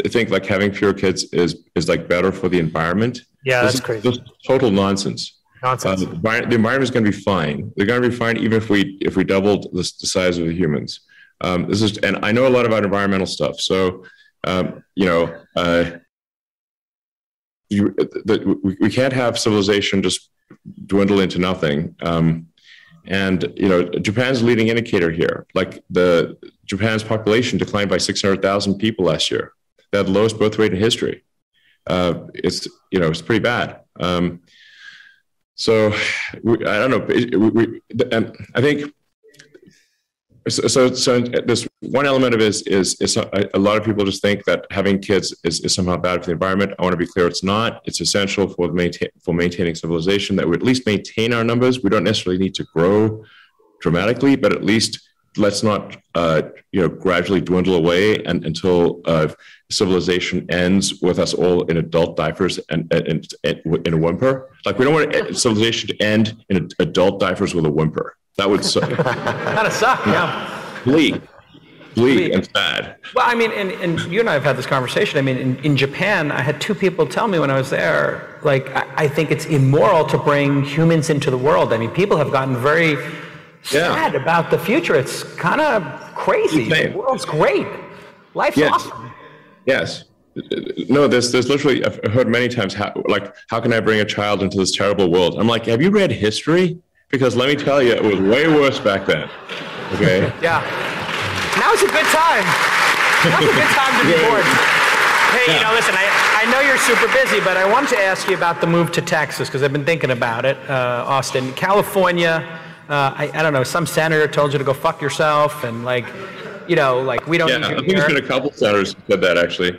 think like having fewer kids is like better for the environment. Yeah, that's crazy. This total nonsense. Nonsense. The environment is going to be fine. They're going to be fine even if we doubled the size of the humans. And I know a lot about environmental stuff. So we can't have civilization just dwindle into nothing. And Japan's a leading indicator here. Like Japan's population declined by 600,000 people last year. They had the lowest birth rate in history. It's pretty bad. So I don't know. I think so. This one element of it is a lot of people just think that having kids is somehow bad for the environment. I want to be clear, it's not. It's essential for maintaining civilization, that we at least maintain our numbers. We don't necessarily need to grow dramatically, but at least let's not gradually dwindle away until civilization ends with us all in adult diapers and in a whimper. Like, we don't want civilization to end in adult diapers with a whimper. That would suck. That'd suck, yeah. Bleak and sad. Well, I mean, and you and I have had this conversation. I mean, in Japan, I had two people tell me when I was there, like, I think it's immoral to bring humans into the world. I mean, people have gotten very sad about the future. It's kind of crazy. The world's great. Life's awesome. Yes. No, there's literally, I've heard many times, how can I bring a child into this terrible world? I'm like, have you read history? Because let me tell you, it was way worse back then. Okay? Yeah. Now's a good time. Now's a good time to be born. Hey, listen, I know you're super busy, but I wanted to ask you about the move to Texas, because I've been thinking about it. Austin, California, I don't know, some senator told you to go fuck yourself, and we don't need you I think there's been a couple senators who said that, actually.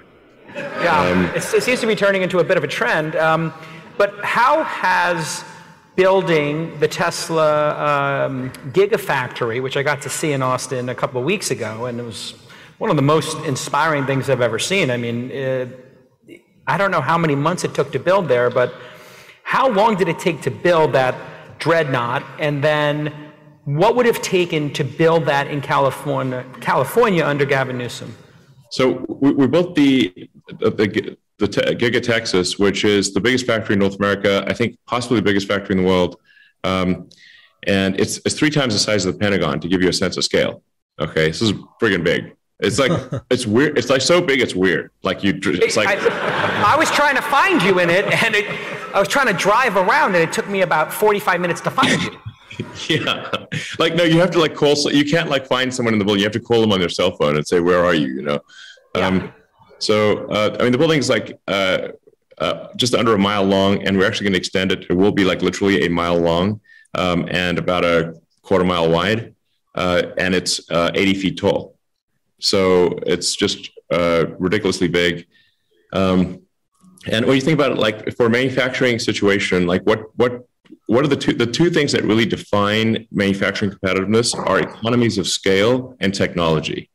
Yeah, it seems to be turning into a bit of a trend. But how has building the Tesla Gigafactory, which I got to see in Austin a couple of weeks ago, and it was one of the most inspiring things I've ever seen. I mean, I don't know how many months it took to build there, but how long did it take to build that dreadnought? And then what would have taken to build that in California under Gavin Newsom? So we built the Giga Texas, which is the biggest factory in North America, I think possibly the biggest factory in the world. And it's 3 times the size of the Pentagon, to give you a sense of scale. Okay, this is friggin' big. It's like, it's weird. It's like so big, it's weird. Like it's like. I was trying to find you in it, and I was trying to drive around, and it took me about 45 minutes to find you. Yeah, like, no, you have to like call, you can't like find someone in the building. You have to call them on their cell phone and say, where are you, you know? Yeah. I mean, the building is like just under a mile long, and we're actually going to extend it. It will be like literally a mile long and about a quarter mile wide, and it's 80 feet tall. So it's just ridiculously big. And when you think about it, like for a manufacturing situation, like what are the two things that really define manufacturing competitiveness are economies of scale and technology.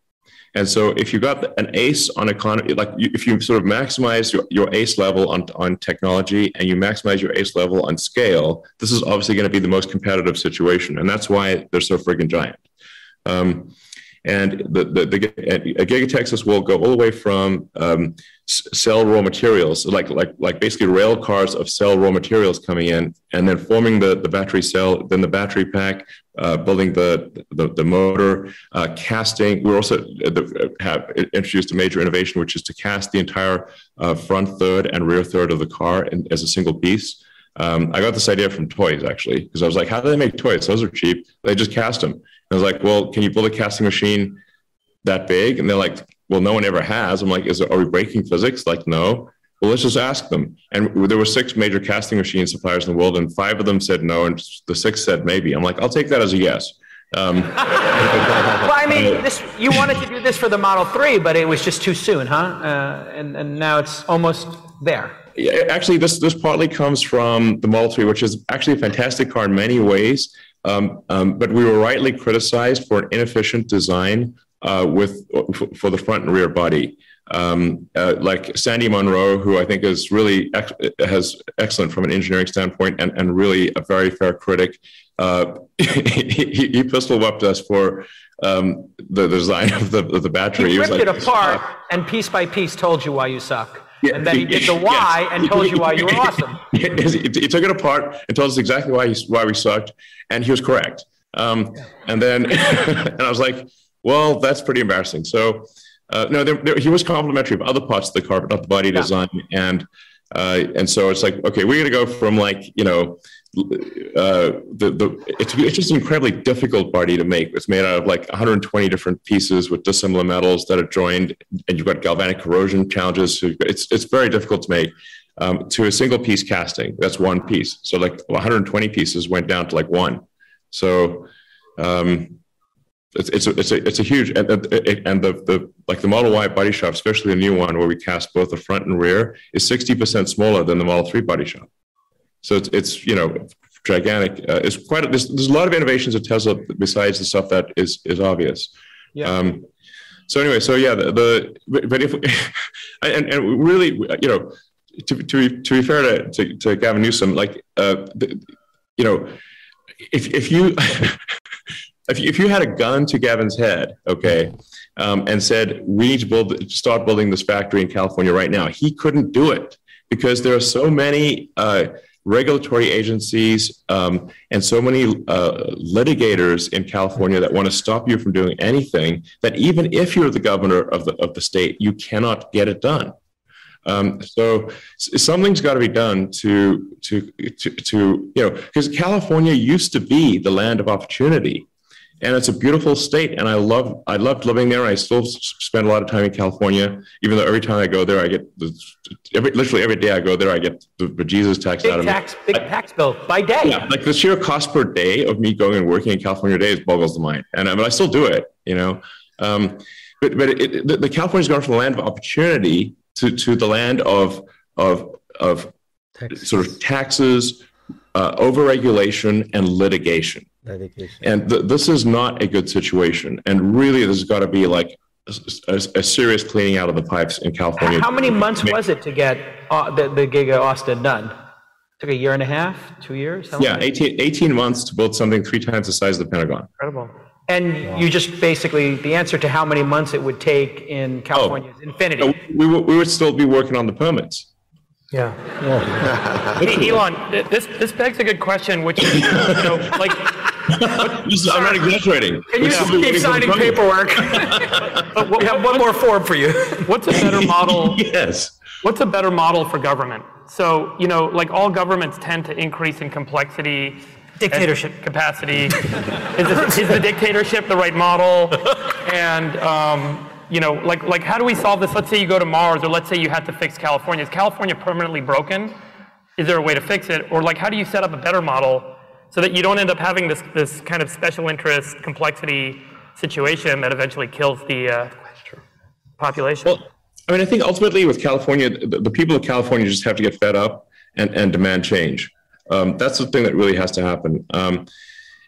And so if you got an ace on economy, like if you sort of maximize your ace level on technology and you maximize your ace level on scale, this is obviously going to be the most competitive situation. And that's why they're so friggin' giant. And a Giga Texas will go all the way from cell raw materials, like basically rail cars of cell raw materials coming in, and then forming the battery cell, then the battery pack, building the motor, casting. We also have introduced a major innovation, which is to cast the entire front third and rear third of the car as a single piece. I got this idea from toys, actually, because I was like, how do they make toys? Those are cheap. They just cast them. I was like, well, can you build a casting machine that big? And they're like, well, no one ever has. I'm like, are we breaking physics? Like, no. Well, let's just ask them. And there were 6 major casting machine suppliers in the world, and 5 of them said no, and the 6th said maybe. I'm like, I'll take that as a yes. Well, I mean, you wanted to do this for the Model 3, but it was just too soon, huh? And now it's almost there. Yeah, actually, this partly comes from the Model 3, which is actually a fantastic car in many ways. But we were rightly criticized for an inefficient design for the front and rear body. Like Sandy Munro, who I think is really has excellent from an engineering standpoint and really a very fair critic, he pistol whipped us for the design of the battery. He ripped it apart and piece by piece told you why you suck. Yeah, and then he did the why and told you why you were awesome. He took it apart and told us exactly why we sucked, and he was correct. And then and I was like, well, that's pretty embarrassing. So no, he was complimentary of other parts of the car, but not the body design. And so it's like, okay, we're gonna go from like, you know, it's just an incredibly difficult body to make. It's made out of like 120 different pieces with dissimilar metals that are joined, and you've got galvanic corrosion challenges. So it's very difficult to make to a single piece casting. That's one piece. So like 120 pieces went down to like 1. So it's a huge, and the like the Model Y body shop, especially the new one where we cast both the front and rear, is 60% smaller than the Model 3 body shop. So it's you know, gigantic. It's quite there's a lot of innovations at Tesla besides the stuff that is obvious. Yeah. So anyway, so yeah, but if and really, you know, to be fair to Gavin Newsom, like you know, if you had a gun to Gavin's head, okay, and said we need to start building this factory in California right now, he couldn't do it because there are so many regulatory agencies and so many litigators in California that want to stop you from doing anything, that even if you're the governor of the state, you cannot get it done. So something's got to be done to you know, because California used to be the land of opportunity. And it's a beautiful state, and I loved living there. I still spend a lot of time in California, even though every time I go there, I get literally every day I go there, I get the bejesus tax out of me. Big tax bill by day. Yeah, like the sheer cost per day of me going and working in California days boggles the mind, and I still do it, you know. But the California's gone from the land of opportunity to the land of sort of taxes, overregulation, and litigation. And this is not a good situation. And really, there's got to be like a serious cleaning out of the pipes in California. How many months was it to get the Giga Austin done? Took a year and a half, 2 years? Yeah, 18 months to build something 3 times the size of the Pentagon. Incredible. And you just basically, the answer to how many months it would take in California is infinity. No, we would still be working on the permits. Yeah. Hey, Elon, this begs a good question, which is, like... I'm not exaggerating. Can you keep signing paperwork? We have one more form for you. What's a better model? Yes. What's a better model for government? So, like all governments tend to increase in complexity. Dictatorship. Capacity. Is the dictatorship the right model? And, like how do we solve this? Let's say you go to Mars, or let's say you had to fix California. Is California permanently broken? Is there a way to fix it? Or like, how do you set up a better model so that you don't end up having this kind of special interest complexity situation that eventually kills the population? Well, I mean, I think ultimately with California, the people of California just have to get fed up and demand change. That's the thing that really has to happen. And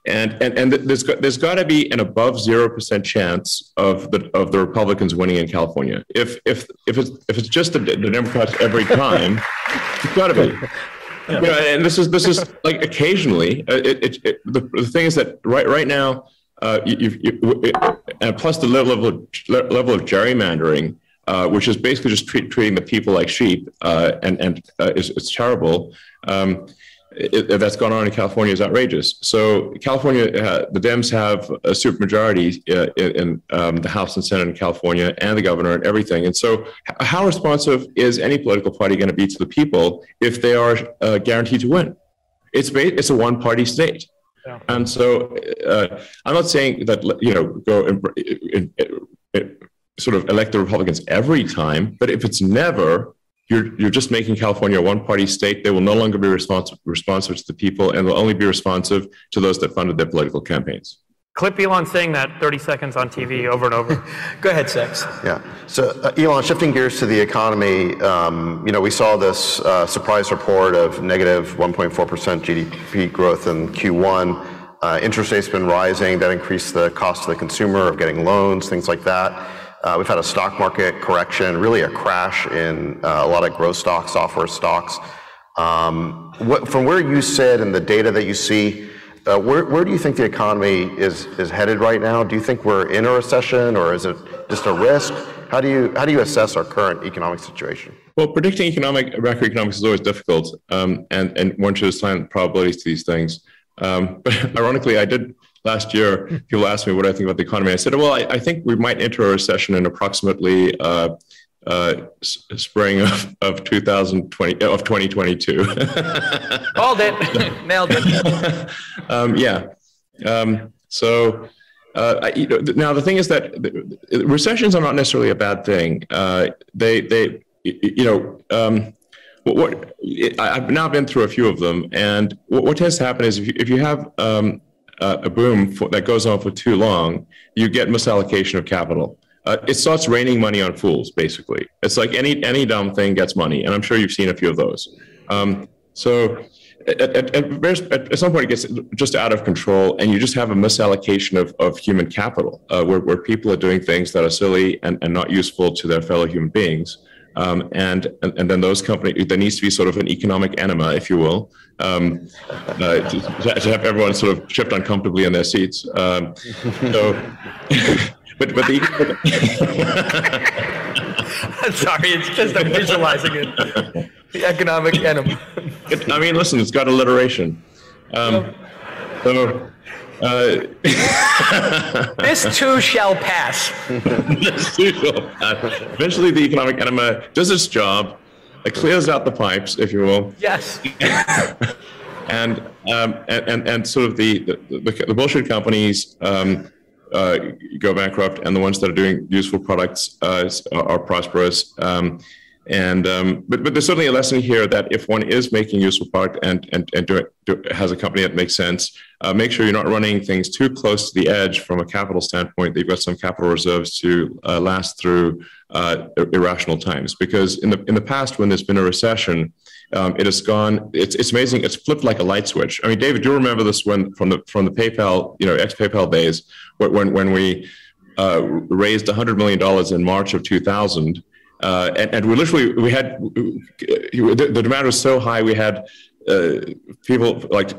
there's got to be an above 0% chance of the Republicans winning in California. If it's just the Democrats every time, it's got to be. And this is like occasionally. The thing is that right now, and plus the level of gerrymandering, which is basically just treating the people like sheep, and it's terrible. That's gone on in California is outrageous. So California, the Dems have a supermajority in the House and Senate in California, and the governor and everything. And so how responsive is any political party going to be to the people if they are guaranteed to win? It's a one-party state. Yeah. And so I'm not saying that, go and sort of elect the Republicans every time, but if it's never, you're just making California a one-party state. They will no longer be responsive to the people, and will only be responsive to those that funded their political campaigns. Clip Elon saying that 30 seconds on TV over and over. Go ahead, Sex. Yeah. So, Elon, shifting gears to the economy, we saw this surprise report of negative 1.4% GDP growth in Q1. Interest rates have been rising. That increased the cost to the consumer of getting loans, things like that. We've had a stock market correction, really a crash in a lot of growth stocks, software stocks. From where you sit and the data that you see, where do you think the economy is headed right now? Do you think we're in a recession, or is it just a risk? How do you assess our current economic situation? Well, predicting macroeconomics is always difficult, and one should assign probabilities to these things. But ironically, I did. Last year, people asked me what I think about the economy. I said, well, I think we might enter a recession in approximately spring of 2022. Called it. Nailed it. Now the thing is that recessions are not necessarily a bad thing. I've now been through a few of them, and what tends to happen is if you have a boom that goes on for too long, you get misallocation of capital. It starts raining money on fools, basically. It's like any dumb thing gets money, and I'm sure you've seen a few of those. So at some point it gets just out of control, and you just have a misallocation of human capital, where people are doing things that are silly and not useful to their fellow human beings. And then those companies, there needs to be sort of an economic enema, if you will, to have everyone sort of shift uncomfortably in their seats. But I'm sorry, it's just I'm visualizing it. The economic enema. I mean, listen, it's got alliteration. This too shall pass. This too shall pass. Eventually, the economic enema does its job. It clears out the pipes, if you will. Yes. and sort of the bullshit companies go bankrupt, and the ones that are doing useful products are prosperous. But there's certainly a lesson here that if one is making useful product and has a company that makes sense, make sure you're not running things too close to the edge from a capital standpoint, that you've got some capital reserves to last through irrational times. Because in the past, when there's been a recession, it has gone. It's amazing. It's flipped like a light switch. I mean, David, do you remember this from the PayPal, ex-PayPal days, when we raised $100 million in March of 2000. And we had the demand was so high, we had people like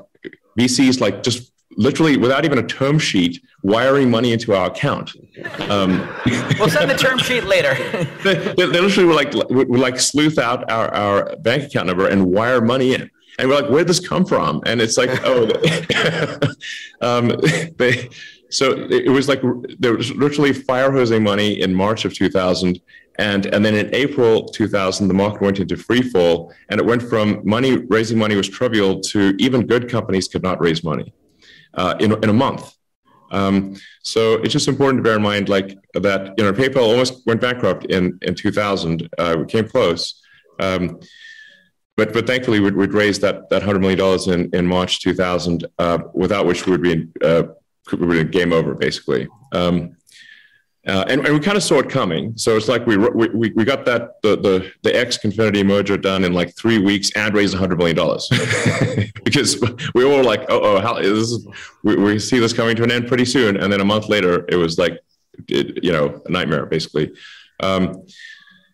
VCs like just literally without even a term sheet, wiring money into our account. We'll send the term sheet later. they literally would like sleuth out our bank account number and wire money in. And we're like, where'd this come from? And it's like, oh, so it was like, there was literally fire hosing money in March of 2000. And then in April 2000, the market went into free fall, and it went from raising money was trivial to even good companies could not raise money in a month. So it's just important to bear in mind, like that, PayPal almost went bankrupt in 2000. We came close. But thankfully, we'd raised that $100 million in March 2000, without which we would be game over, basically. And we kind of saw it coming. So it's like we got the X-Confinity merger done in like 3 weeks and raised $100 million because we were like, we see this coming to an end pretty soon. And then a month later, it was like, a nightmare, basically.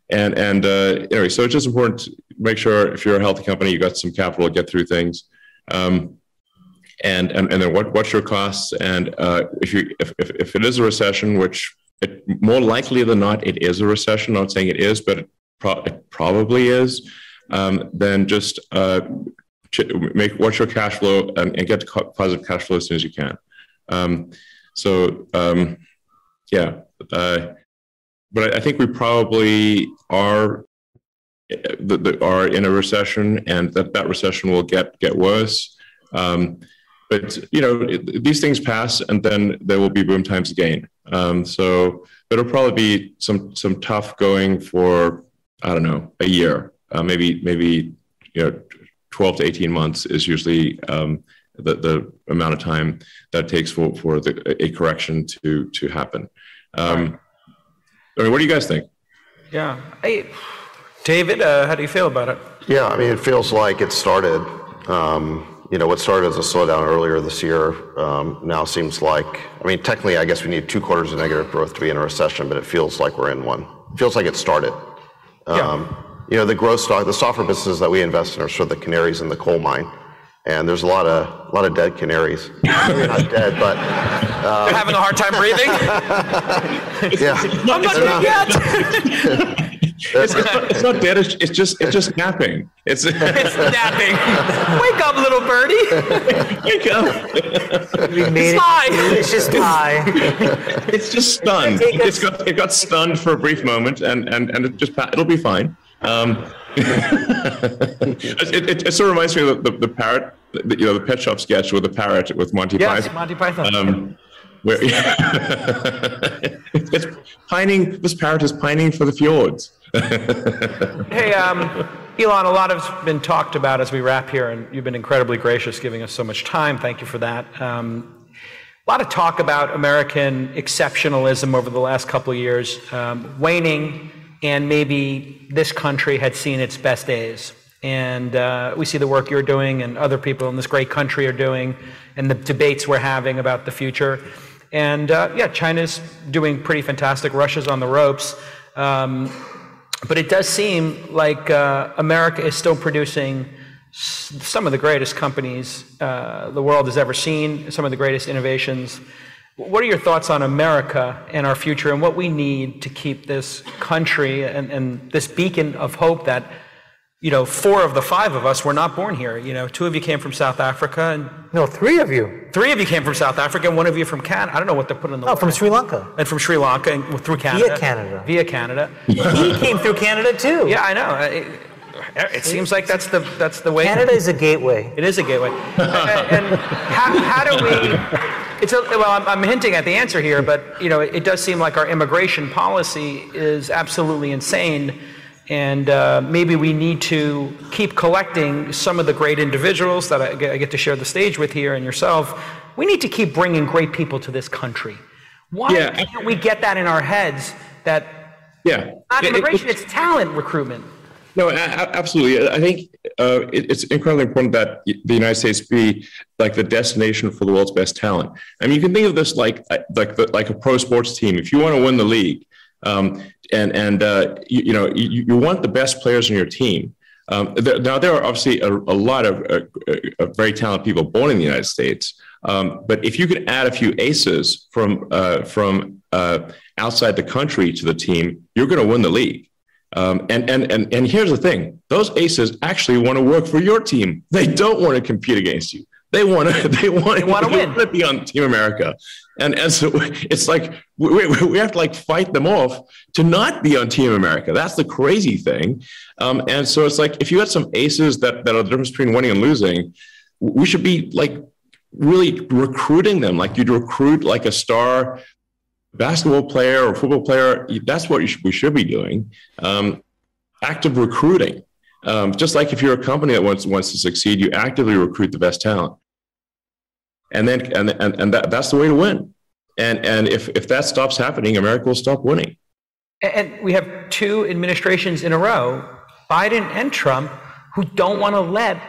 Anyway, so it's just important to make sure if you're a healthy company, you got some capital to get through things. And then what's your costs? And if it is a recession, which more likely than not, it is a recession. Not saying it is, but it probably is. Then just watch your cash flow and get to positive cash flow as soon as you can. But I think we probably are in a recession, and that recession will get worse. But these things pass, and then there will be boom times again. So it'll probably be some tough going for, I don't know, a year, maybe 12 to 18 months is usually the amount of time that takes for a correction to happen. What do you guys think? Yeah. Hey, David, how do you feel about it? Yeah, I mean, it feels like it started, what started as a slowdown earlier this year now seems like, technically, I guess we need 2 quarters of negative growth to be in a recession, but it feels like we're in one. It feels like it started. The growth stock, the software businesses that we invest in are sort of the canaries in the coal mine. And there's a lot of dead canaries. Maybe not dead, but they're having a hard time breathing. Yeah, I'm not dead yet. It's not dead. It's just napping. It's napping. Wake up, little birdie. Wake up. We made it. It's just high. It's just stunned. It got stunned for a brief moment, and it'll be fine. It sort of reminds me of the parrot, the Pet Shop sketch with the parrot with Monty Python. Yes, Monty Python. Where it's pining. This parrot is pining for the fjords. Hey, Elon, a lot has been talked about as we wrap here, and you've been incredibly gracious giving us so much time. Thank you for that. A lot of talk about American exceptionalism over the last couple of years, waning, and maybe this country had seen its best days. And we see the work you're doing and other people in this great country are doing, and the debates we're having about the future. And China's doing pretty fantastic. Russia's on the ropes. But it does seem like America is still producing some of the greatest companies the world has ever seen, some of the greatest innovations. What are your thoughts on America and our future, and what we need to keep this country and this beacon of hope that, 4 of the 5 of us were not born here. 2 of you came from South Africa. And no, 3 of you. 3 of you came from South Africa, and 1 of you from Canada. I don't know what they're putting in the from Sri Lanka. And from Sri Lanka and through Canada. Via Canada. He came through Canada too. Yeah, I know. It seems like that's the way. Canada is a gateway. It is a gateway. And how do we? I'm hinting at the answer here, but it does seem like our immigration policy is absolutely insane, and maybe we need to keep collecting some of the great individuals that I get to share the stage with here, and yourself. We need to keep bringing great people to this country. Why can't we get that in our heads? That not immigration, it's talent recruitment. No, absolutely. I think it's incredibly important that the United States be like the destination for the world's best talent. I mean, you can think of this like a pro sports team. If you want to win the league, you want the best players on your team. There are obviously a lot of very talented people born in the United States, But if you could add a few aces from outside the country to the team, you're going to win the league. And here's the thing: those aces actually want to work for your team. They don't want to compete against you. They want to win. To be on Team America, and so it's like we have to like fight them off to not be on Team America. That's the crazy thing. And so it's like if you had some aces that are the difference between winning and losing, we should be like really recruiting them. Like you'd recruit like a star basketball player or football player. That's what we should be doing. Active recruiting. Just like if you're a company that wants to succeed, you actively recruit the best talent, and that's the way to win. And if that stops happening, America will stop winning. And we have two administrations in a row, Biden and Trump, who don't want to let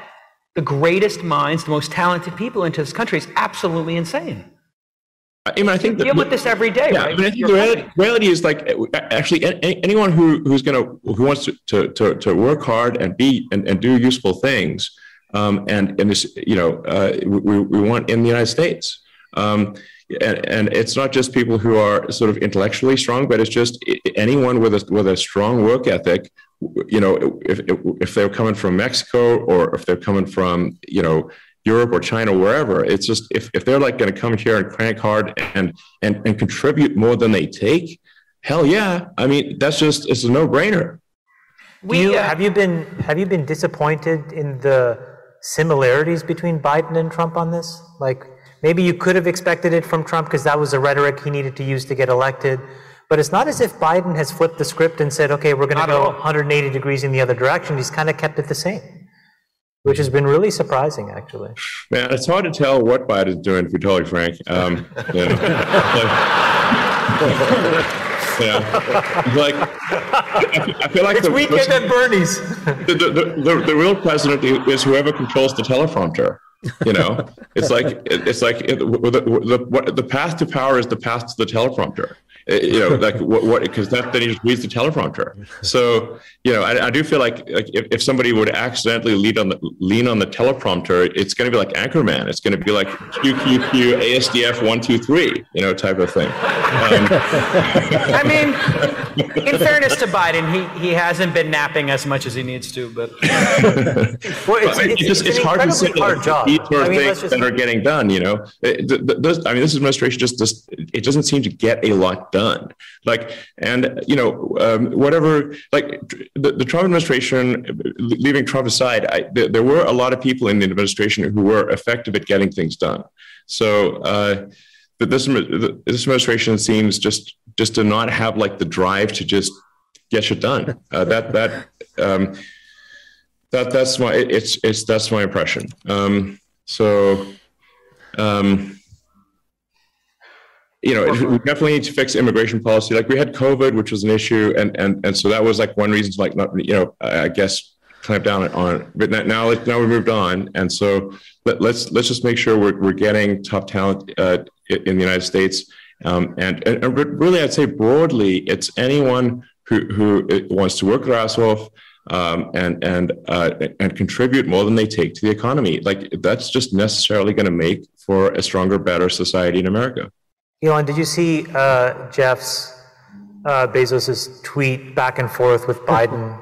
the greatest minds, the most talented people into this country. It's absolutely insane. I mean, I think you deal with this every day, yeah, right? I mean, I think the reality is like actually anyone who wants to work hard and do useful things, and this, we want in the United States, and it's not just people who are sort of intellectually strong, but it's just anyone with a strong work ethic. If they're coming from Mexico or if they're coming from Europe or China, wherever, it's just if they're like going to come here and crank hard and contribute more than they take, hell yeah! I mean, it's a no-brainer. Have you been disappointed in the similarities between Biden and Trump on this? Like maybe you could have expected it from Trump because that was the rhetoric he needed to use to get elected. But it's not as if Biden has flipped the script and said, okay, we're going to go 180 degrees in the other direction. He's kind of kept it the same, which has been really surprising, actually. Man, it's hard to tell what Biden's doing, to be totally frank. I feel like it's weekend at Bernie's. The real president is whoever controls the teleprompter. It's like the path to power is the path to the teleprompter. Because then he just reads the teleprompter. So, I do feel like if somebody would accidentally lean on the teleprompter, it's going to be like Anchorman. It's going to be like QQQ ASDF 123, type of thing. I mean, in fairness to Biden, he hasn't been napping as much as he needs to, but it's hard to say these things that are getting done. This administration it doesn't seem to get a lot done. Whatever, like the Trump administration, leaving Trump aside, there were a lot of people in the administration who were effective at getting things done. So this administration seems just to not have like the drive to just get shit done. That's my impression. We definitely need to fix immigration policy. Like we had COVID, which was an issue, and so that was like one reason to like not, I guess clamp down on it. But now we moved on, and so let's just make sure we're getting top talent in the United States, and really I'd say broadly, it's anyone who wants to work their ass off and contribute more than they take to the economy. Like that's just necessarily going to make for a stronger, better society in America. Elon, did you see Jeff's Bezos's tweet back and forth with Biden,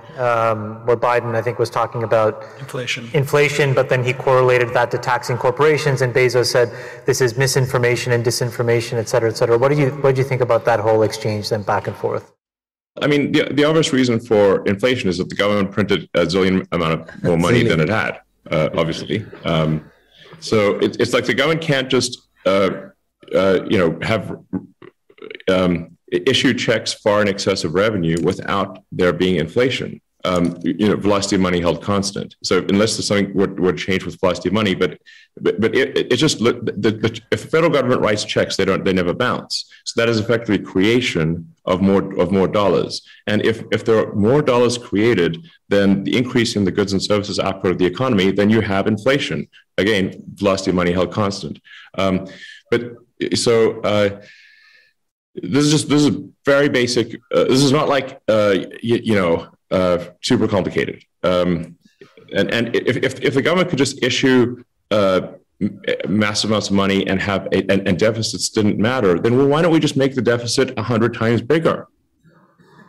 where Biden, I think, was talking about inflation, but then he correlated that to taxing corporations, and Bezos said this is misinformation and disinformation, et cetera, et cetera. What do you think about that whole exchange then back and forth? I mean, the obvious reason for inflation is that the government printed a zillion amount of more money than it had, obviously. So it's like the government can't just have issue checks far in excess of revenue without there being inflation. Velocity of money held constant. So unless there's something would change with velocity of money, but it's just if the federal government writes checks, they never bounce. So that is effectively creation of more dollars. And if there are more dollars created than the increase in the goods and services output of the economy, then you have inflation. Again, velocity of money held constant. This is very basic. This is not like super complicated. And if the government could just issue massive amounts of money and have and deficits didn't matter, then well, why don't we just make the deficit 100 times bigger?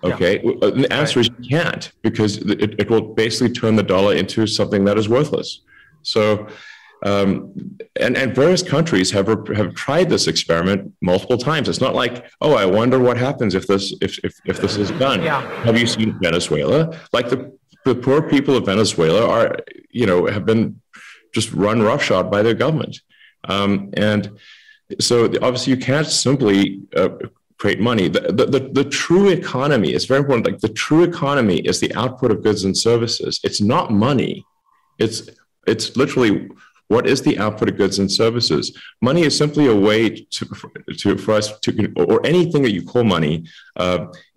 Okay, yeah. The answer is you can't, because it will basically turn the dollar into something that is worthless. So, and various countries have tried this experiment multiple times. It's not like, oh, I wonder what happens if this is done. Yeah. Have you seen Venezuela? Like the poor people of Venezuela are, have been just run roughshod by their government, and so obviously you can't simply create money. The true economy is very important. Like the true economy is the output of goods and services. It's not money. It's literally what is the output of goods and services. Money is simply a way for us to, or anything that you call money,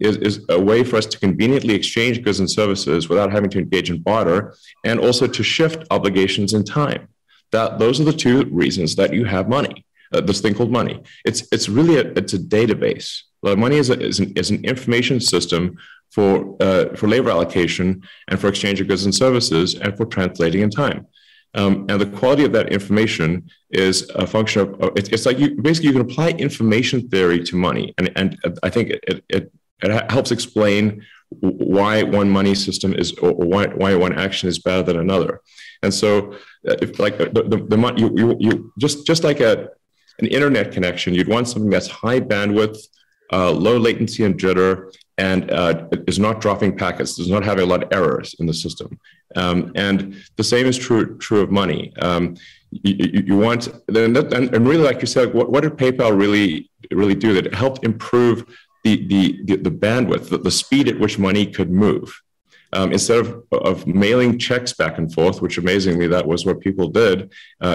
is a way for us to conveniently exchange goods and services without having to engage in barter, and also to shift obligations in time. Those are the two reasons that you have money. This thing called money. It's really a database. Money is an information system for labor allocation and for exchange of goods and services and for translating in time. And the quality of that information is a function of it's like you can apply information theory to money, and I think it helps explain why one money system is, or why one action is better than another. And so, if like the money, you just like an internet connection, you'd want something that's high bandwidth, low latency and jitter, and is not dropping packets, does not have a lot of errors in the system. And the same is true of money. You want, and really, like you said, what did PayPal really do? That it helped improve the bandwidth, the speed at which money could move. Instead of mailing checks back and forth, which amazingly that was what people did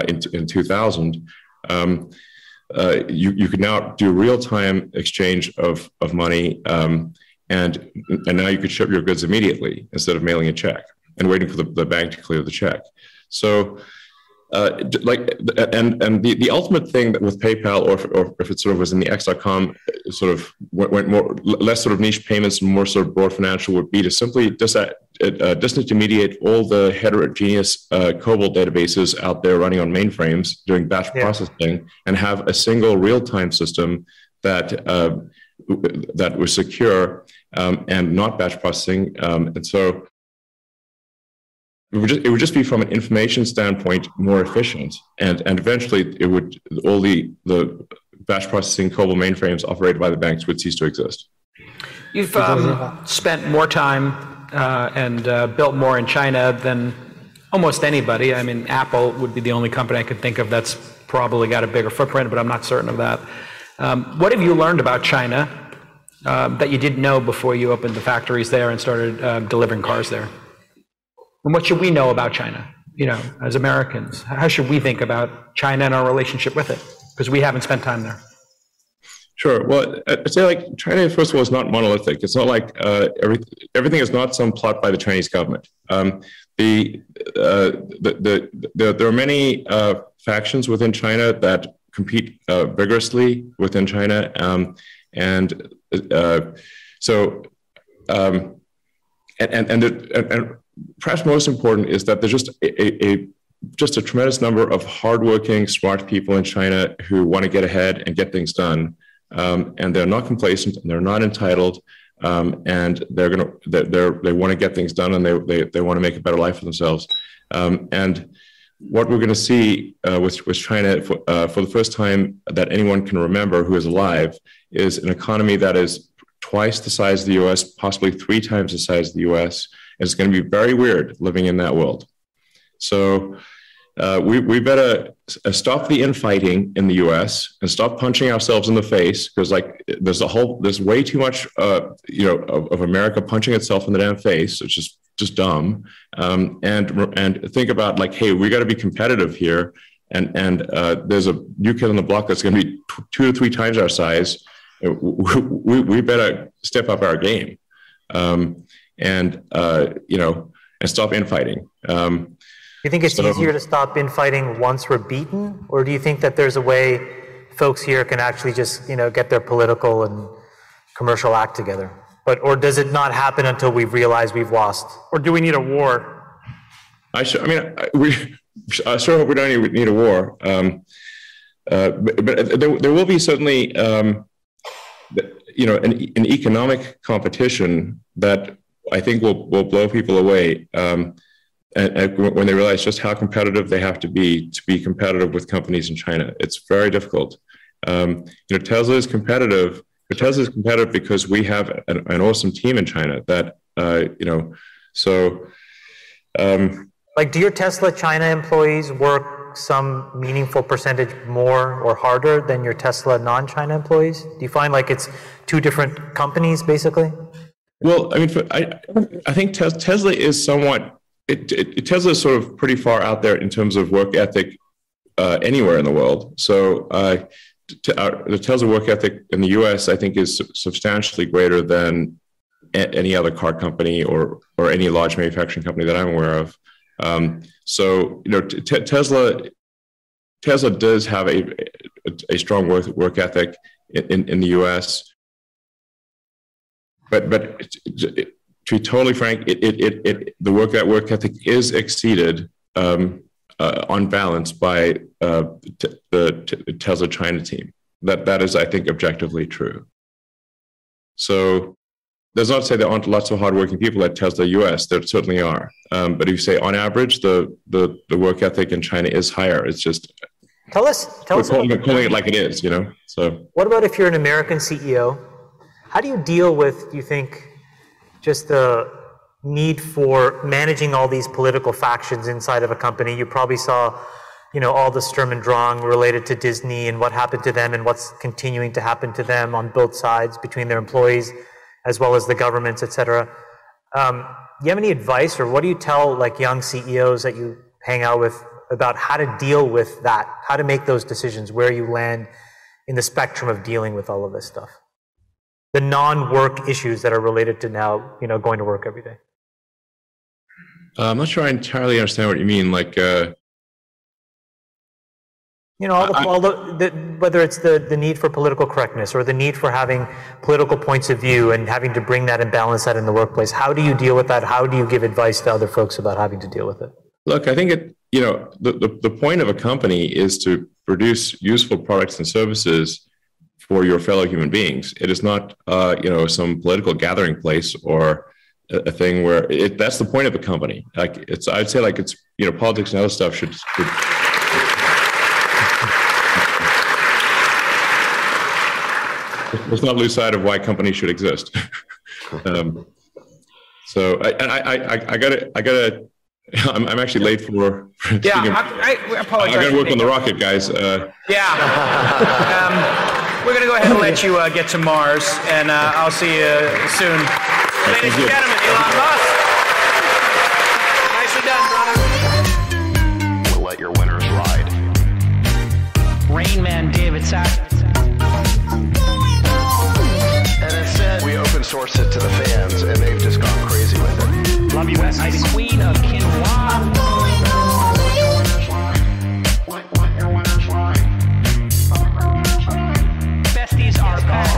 in 2000. You could now do real-time exchange of money, and now you could ship your goods immediately instead of mailing a check and waiting for the bank to clear the check. So, the ultimate thing that with PayPal, or if it sort of was in the X.com, sort of went more less sort of niche payments and more sort of broad financial, would be to simply disintermediate all the heterogeneous COBOL databases out there running on mainframes doing batch processing, and have a single real-time system that was secure and not batch processing, and so. It would just be, from an information standpoint, more efficient, and eventually all the batch processing COBOL mainframes operated by the banks would cease to exist. You've spent more time and built more in China than almost anybody. I mean, Apple would be the only company I could think of that's probably got a bigger footprint, but I'm not certain of that. What have you learned about China that you didn't know before you opened the factories there and started delivering cars there? And what should we know about China, as Americans? How should we think about China and our relationship with it? Because we haven't spent time there. Sure. Well, I'd say, like, China, first of all, is not monolithic. It's not like everything is not some plot by the Chinese government. There are many factions within China that compete vigorously within China, and perhaps most important is that there's just a tremendous number of hardworking, smart people in China who want to get ahead and get things done, and they're not complacent and they're not entitled, and they want to get things done, and they want to make a better life for themselves. And what we're going to see with China for the first time that anyone can remember who is alive is an economy that is twice the size of the U.S., possibly 3 times the size of the U.S. It's going to be very weird living in that world. So we better stop the infighting in the U.S. and stop punching ourselves in the face, because there's way too much of America punching itself in the damn face. It's just dumb. And think about, like, hey, we got to be competitive here, and there's a new kid on the block that's going to be 2 to 3 times our size. We better step up our game, and stop infighting. You think it's easier to stop infighting once we're beaten, or do you think that there's a way folks here can actually just get their political and commercial act together? Or does it not happen until we realize we've lost? Or do we need a war? I sure hope we don't need a war. But there will be certainly, an economic competition that I think will blow people away. And when they realize just how competitive they have to be competitive with companies in China, it's very difficult. Tesla is competitive, but Tesla is competitive because we have an awesome team in China that, like, do your Tesla China employees work some meaningful percentage more or harder than your Tesla non-China employees? Do you find like it's two different companies, basically? Well, I mean, I think Tesla is somewhat, Tesla is sort of pretty far out there in terms of work ethic anywhere in the world. So the Tesla work ethic in the U.S., I think, is substantially greater than any other car company or any large manufacturing company that I'm aware of. Tesla does have a strong work ethic in the U.S. But to be totally frank, the work ethic is exceeded on balance by the Tesla China team. That is, I think, objectively true. So that's not to say there aren't lots of hardworking people at Tesla US. There certainly are. But if you say on average, the work ethic in China is higher. It's just tell us calling it like it is, So what about if you're an American CEO? How do you deal with, do you think, just the need for managing all these political factions inside of a company? You probably saw, all the Sturm und Drang related to Disney and what happened to them and what's continuing to happen to them on both sides between their employees as well as the governments, et cetera. Do you have any advice, or what do you tell like young CEOs that you hang out with about how to deal with that, how to make those decisions, where you land in the spectrum of dealing with all of this stuff? The non-work issues that are related to now, going to work every day. I'm not sure I entirely understand what you mean. Like, whether it's the need for political correctness or the need for having political points of view and having to bring that and balance that in the workplace. How do you deal with that? How do you give advice to other folks about having to deal with it? Look, I think the point of a company is to produce useful products and services for your fellow human beings. It is not, some political gathering place or a thing where that's the point of a company. Like I'd say like it's, politics and other stuff should let's not lose sight of why companies should exist. So I gotta. I'm actually late for. I apologize. I gotta work on the rocket, guys. We're gonna go ahead and let you get to Mars, and I'll see you soon, ladies and gentlemen. Elon Musk. Nicely done, brother. We'll let your winners ride. Rain Man David Sack. We open source it to the fans, and they've just gone crazy with it. Love you, Wes. The Queen of Quinoa. Besties are back.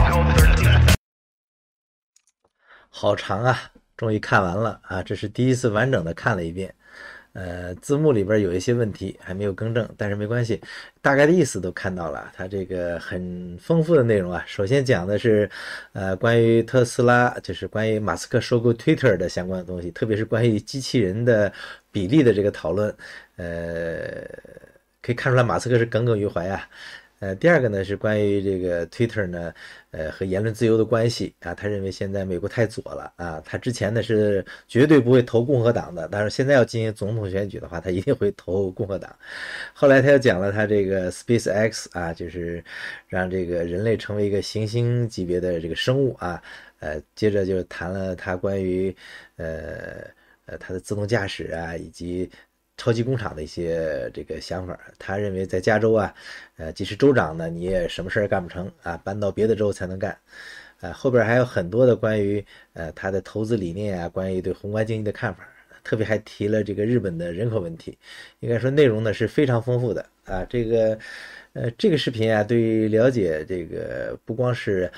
好长啊，终于看完了啊！这是第一次完整的看了一遍。字幕里边有一些问题还没有更正，但是没关系，大概的意思都看到了。它这个很丰富的内容啊，首先讲的是关于特斯拉，就是关于马斯克收购 Twitter 的相关的东西，特别是关于机器人的比例的这个讨论。可以看出来马斯克是耿耿于怀啊。第二个呢是关于这个 Twitter 呢，和言论自由的关系啊，他认为现在美国太左了啊，他之前呢是绝对不会投共和党的，但是现在要进行总统选举的话，他一定会投共和党。后来他又讲了他这个 SpaceX 啊，就是让这个人类成为一个行星级别的这个生物啊，接着就谈了他关于他的自动驾驶啊，以及超级工厂的一些这个想法。他认为在加州啊，即使州长呢，你也什么事儿干不成啊，搬到别的州才能干。后边还有很多的关于他的投资理念啊，关于对宏观经济的看法，特别还提了这个日本的人口问题。应该说内容呢是非常丰富的啊。这个视频啊，对于了解这个不光是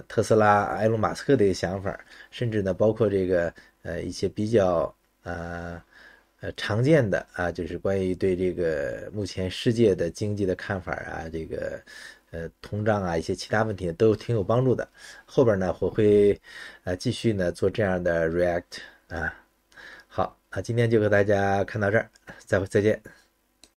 特斯拉埃隆马斯克的一些想法，甚至呢包括这个一些比较常见的啊，就是关于对这个目前世界的经济的看法啊，这个通胀啊一些其他问题都挺有帮助的。后边呢我会继续呢做这样的 react 啊。好啊，今天就和大家看到这儿，再见。